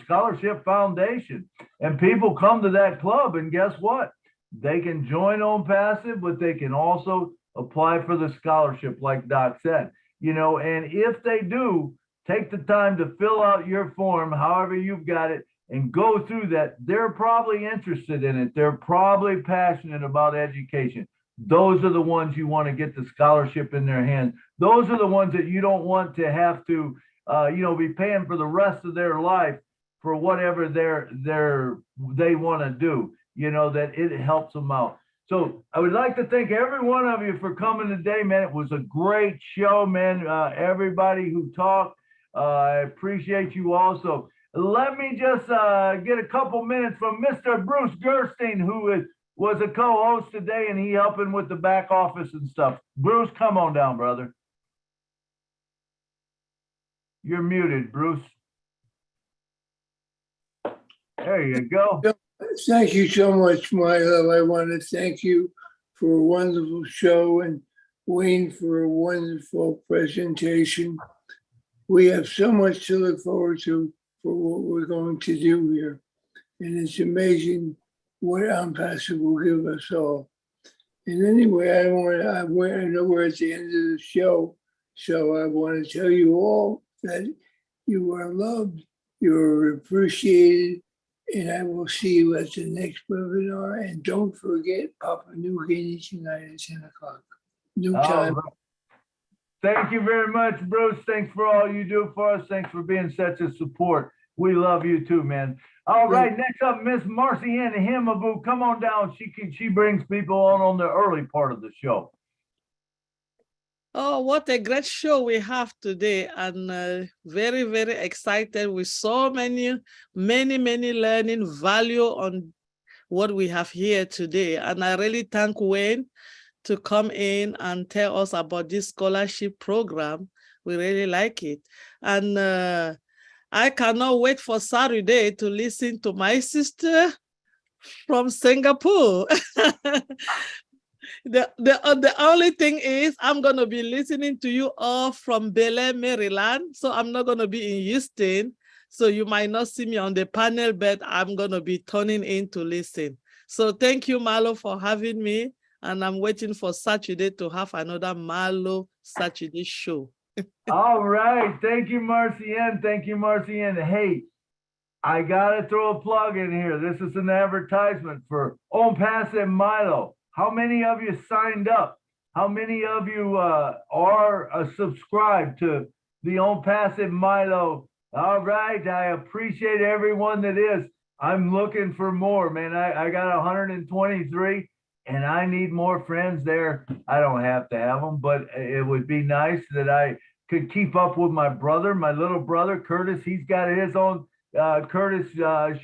Scholarship Foundation. And people come to that club, and guess what? They can join Own Passive, but they can also apply for the scholarship, like Doc said. You know, and if they do, take the time to fill out your form, however you've got it, and go through that. They're probably interested in it. They're probably passionate about education. Those are the ones you want to get the scholarship in their hands. Those are the ones that you don't want to have to, you know, be paying for the rest of their life for whatever they want to do. You know, that it helps them out. So I would like to thank every one of you for coming today, man. It was a great show, man. Everybody who talked, I appreciate you also. Let me just get a couple minutes from Mr. Bruce Gerstein, who was a co-host today, and he helping with the back office and stuff. Bruce, come on down, brother. You're muted, Bruce. There you go. Thank you so much, Milo. I want to thank you for a wonderful show, and Wayne for a wonderful presentation. We have so much to look forward to for what we're going to do here. And it's amazing what Own Passive will give us all. And anyway, I know we're at the end of the show, so I want to tell you all that you are loved, you are appreciated, And I will see you at the next webinar. And don't forget Papua New Guinea tonight at 10 o'clock. New All time. right. Thank you very much, Bruce. Thanks for all you do for us. Thanks for being such a support. We love you too, man. All right, next up, Miss Marcy Ann Himabu. Come on down. She brings people on the early part of the show. Oh, what a great show we have today, and very, very excited with so many learning value on what we have here today. And I really thank Wayne to come in and tell us about this scholarship program. We really like it. And I cannot wait for Saturday to listen to my sister from Singapore. The only thing is I'm going to be listening to you all from Bel Air, Maryland. So I'm not going to be in Houston. So you might not see me on the panel, but I'm going to be tuning in to listen. So thank you, MILO, for having me. And I'm waiting for Saturday to have another MILO Saturday show. All right. Thank you, Marcy Ann. Thank you, Marcy Ann. Hey, I got to throw a plug in here. This is an advertisement for On Pass and MILO. How many of you signed up? How many of you are subscribed to the On Pass and MILO? All right. I appreciate everyone that is. I'm looking for more, man. I got 123. And I need more friends there. I don't have to have them, but it would be nice that I could keep up with my brother, my little brother, Curtis. He's got his own Curtis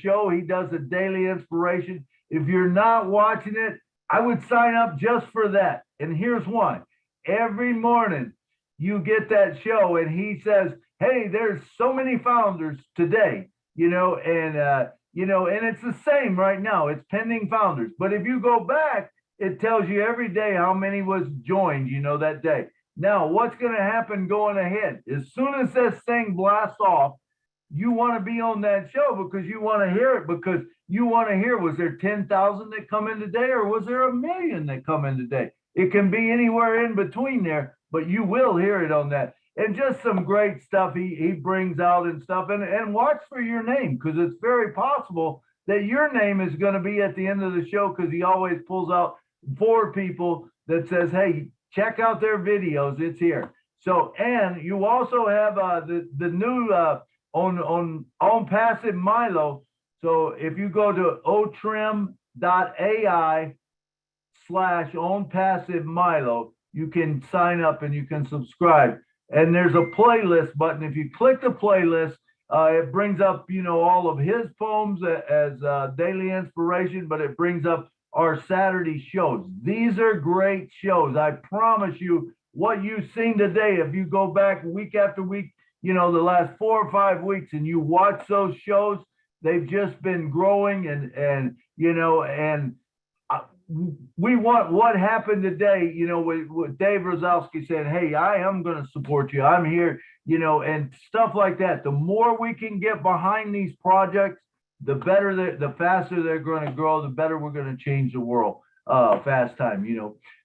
show. He does a daily inspiration. If you're not watching it, I would sign up just for that. And here's why. Every morning you get that show and he says, hey, there's so many founders today, and it's the same right now. It's pending founders. But if you go back, it tells you every day how many was joined, that day. Now, what's going to happen going ahead? As soon as this thing blasts off, you want to be on that show because you want to hear it, because you want to hear, was there 10,000 that come in today or was there 1 million that come in today? It can be anywhere in between there, but you will hear it on that. And just some great stuff he brings out and stuff. And watch for your name, because it's very possible that your name is going to be at the end of the show, because he always pulls out 4 people that says, hey, check out their videos. It's here. So, and you also have the new on Passive MILO. So if you go to otrim.ai/OwnPassiveMILO, you can sign up and you can subscribe. And there's a playlist button. If you click the playlist, it brings up, all of his poems as daily inspiration, but it brings up our Saturday shows. These are great shows. I promise you, what you've seen today, if you go back week after week, the last 4 or 5 weeks, and you watch those shows, they've just been growing and we want what happened today, with Dave Rosowski said, hey, I am going to support you. I'm here, and stuff like that. The more we can get behind these projects, the better, the faster they're going to grow, the better we're going to change the world. Fast time,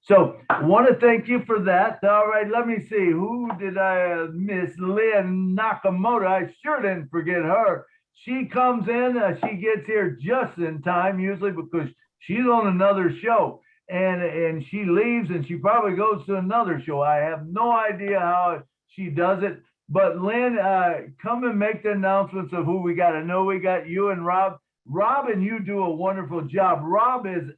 So I want to thank you for that. All right, let me see. Who did I miss? Lynn Nakamoto. I sure didn't forget her. She comes in, she gets here just in time, usually, because she's on another show, and she leaves and she probably goes to another show. I have no idea how she does it. But Lynn, come and make the announcements of who we got. I know we got you and Rob. Rob and you do a wonderful job. Rob is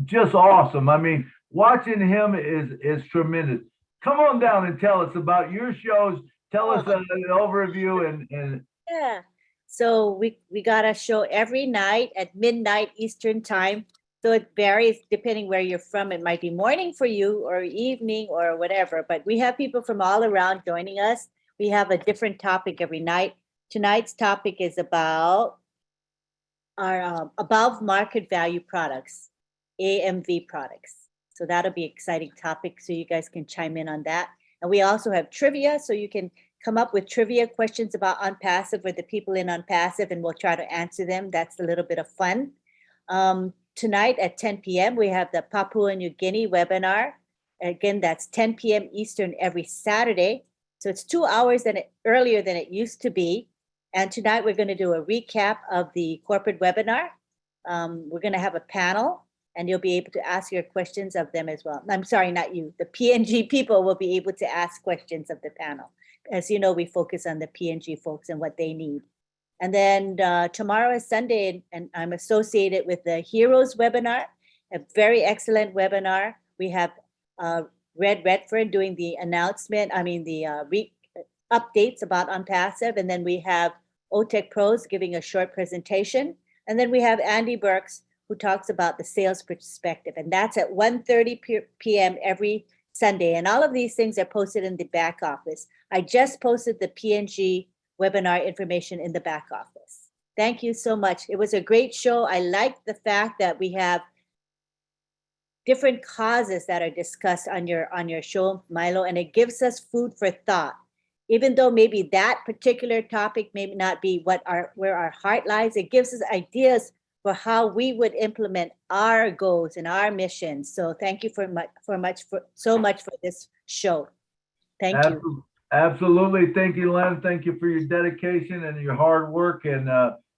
just awesome. I mean, watching him is tremendous. Come on down and tell us about your shows. Tell us an overview and yeah. So we got a show every night at midnight Eastern time. So it varies depending where you're from. It might be morning for you or evening or whatever, but we have people from all around joining us. We have a different topic every night. Tonight's topic is about our above market value products, AMV products. So that'll be an exciting topic. So you guys can chime in on that. And we also have trivia. So you can come up with trivia questions about Unpassive with the people in Unpassive, and we'll try to answer them. That's a little bit of fun. Tonight at 10 p.m., we have the Papua New Guinea webinar. Again, that's 10 p.m. Eastern every Saturday. So it's 2 hours earlier than it used to be. And tonight we're going to do a recap of the corporate webinar. We're going to have a panel, and you'll be able to ask your questions of them as well. I'm sorry, not you. The PNG people will be able to ask questions of the panel. As you know, we focus on the PNG folks and what they need. And then tomorrow is Sunday, and I'm associated with the Heroes webinar, a very excellent webinar. We have Red Redford doing the announcement, the updates about Unpassive, and then we have OTEC Pros giving a short presentation. And then we have Andy Burks, who talks about the sales perspective, and that's at 1:30 p.m. every Sunday. And all of these things are posted in the back office. I just posted the PNG webinar information in the back office. Thank you so much. It was a great show. I like the fact that we have different causes that are discussed on your show, Milo, and it gives us food for thought. Even though maybe that particular topic may not be where our heart lies, it gives us ideas for how we would implement our goals and our missions. So thank you so much for this show. Thank you. Absolutely. Thank you, Lynn. Thank you for your dedication and your hard work. And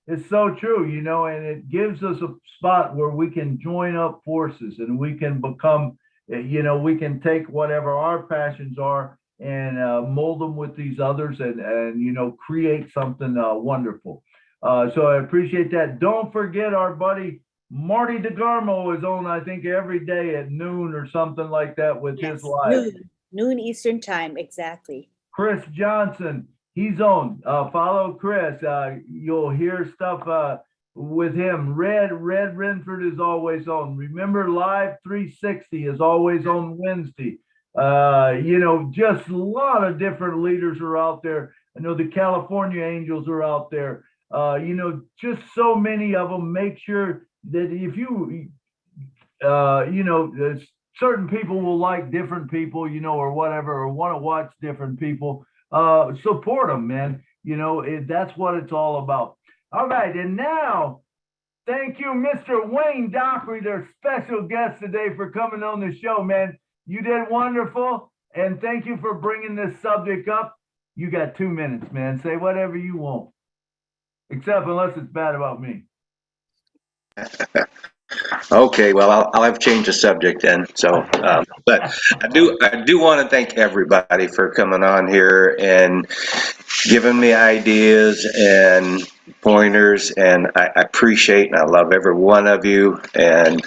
it's so true, and it gives us a spot where we can join up forces and we can become, we can take whatever our passions are and mold them with these others and create something wonderful. So I appreciate that. Don't forget our buddy Marty DeGarmo is on, I think, every day at noon or something like that with his live. Noon Eastern time, exactly. Chris Johnson, he's on. Follow Chris. You'll hear stuff with him. Red Renford is always on. Remember, Live 360 is always on Wednesday. Just a lot of different leaders are out there. I know the California Angels are out there. Just so many of them. Make sure that if you, certain people will like different people, or whatever, or want to watch different people. Support them, man. That's what it's all about. All right, and now, thank you, Mr. Wayne Dockery, their special guest today, for coming on the show, man. You did wonderful, and thank you for bringing this subject up. You got 2 minutes, man. Say whatever you want, except unless it's bad about me. Okay, well, I'll have changed the subject then. So, but I do want to thank everybody for coming on here and giving me ideas and pointers, and I appreciate and I love every one of you, and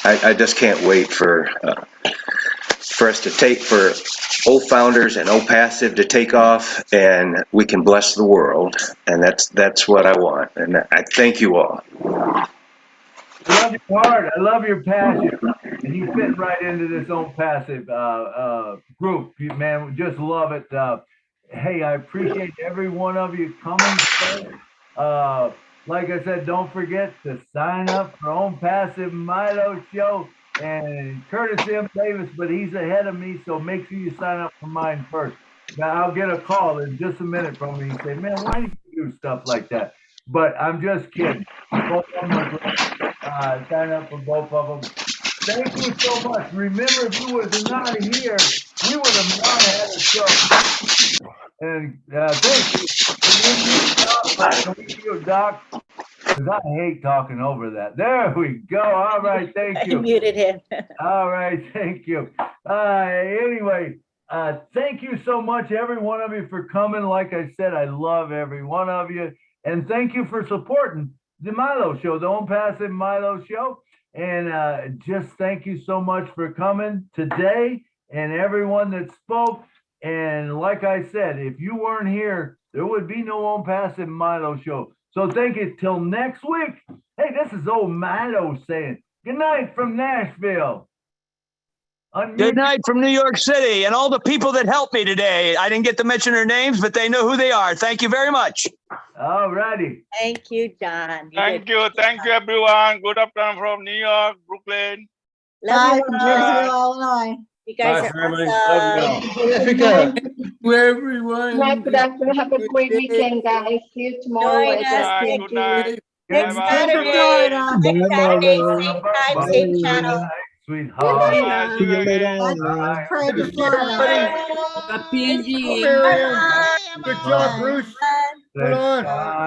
I just can't wait for us to for O Founders and O Passive to take off, and we can bless the world, and that's what I want, and I thank you all. I love your heart. I love your passion, and you fit right into this own passive group, man. Just love it. Hey, I appreciate every one of you coming today. Like I said, don't forget to sign up for Own Passive MILO show. And Curtis M. Davis, but he's ahead of me, so make sure you sign up for mine first. Now, I'll get a call in just a minute from me and say, man, why do you do stuff like that? But I'm just kidding. Both of them are great. Sign up for both of them. Thank you so much. Remember, if you was not here, we would have not had a show. And thank you, Doc. Because I hate talking over that. There we go. All right, thank you. I muted him. All right, thank you. Anyway, thank you so much, every one of you, for coming. Like I said, I love every one of you. And thank you for supporting the MILO show, the Own Passive MILO show. And just thank you so much for coming today, and everyone that spoke. And like I said, if you weren't here, there would be no Own Passive MILO show. So thank you till next week. Hey, this is old Milo saying good night from Nashville. Good night from New York City and all the people that helped me today. I didn't get to mention their names, but they know who they are. Thank you very much. All righty. Thank you, John. Thank you, everyone. Good afternoon from New York, Brooklyn. Love you, Illinois. You guys Bye, are family. awesome. Good Everyone. night, good afternoon. Have a great weekend, guys. See you tomorrow. Join us Good night. next Bye-bye. Saturday. Next Saturday, same time, Bye. same channel. Sweetheart. Bye-bye. See you again. Bye. Pray to Florida. PNG. Bye. Good job, Bruce. Bye. Hold on. Bye.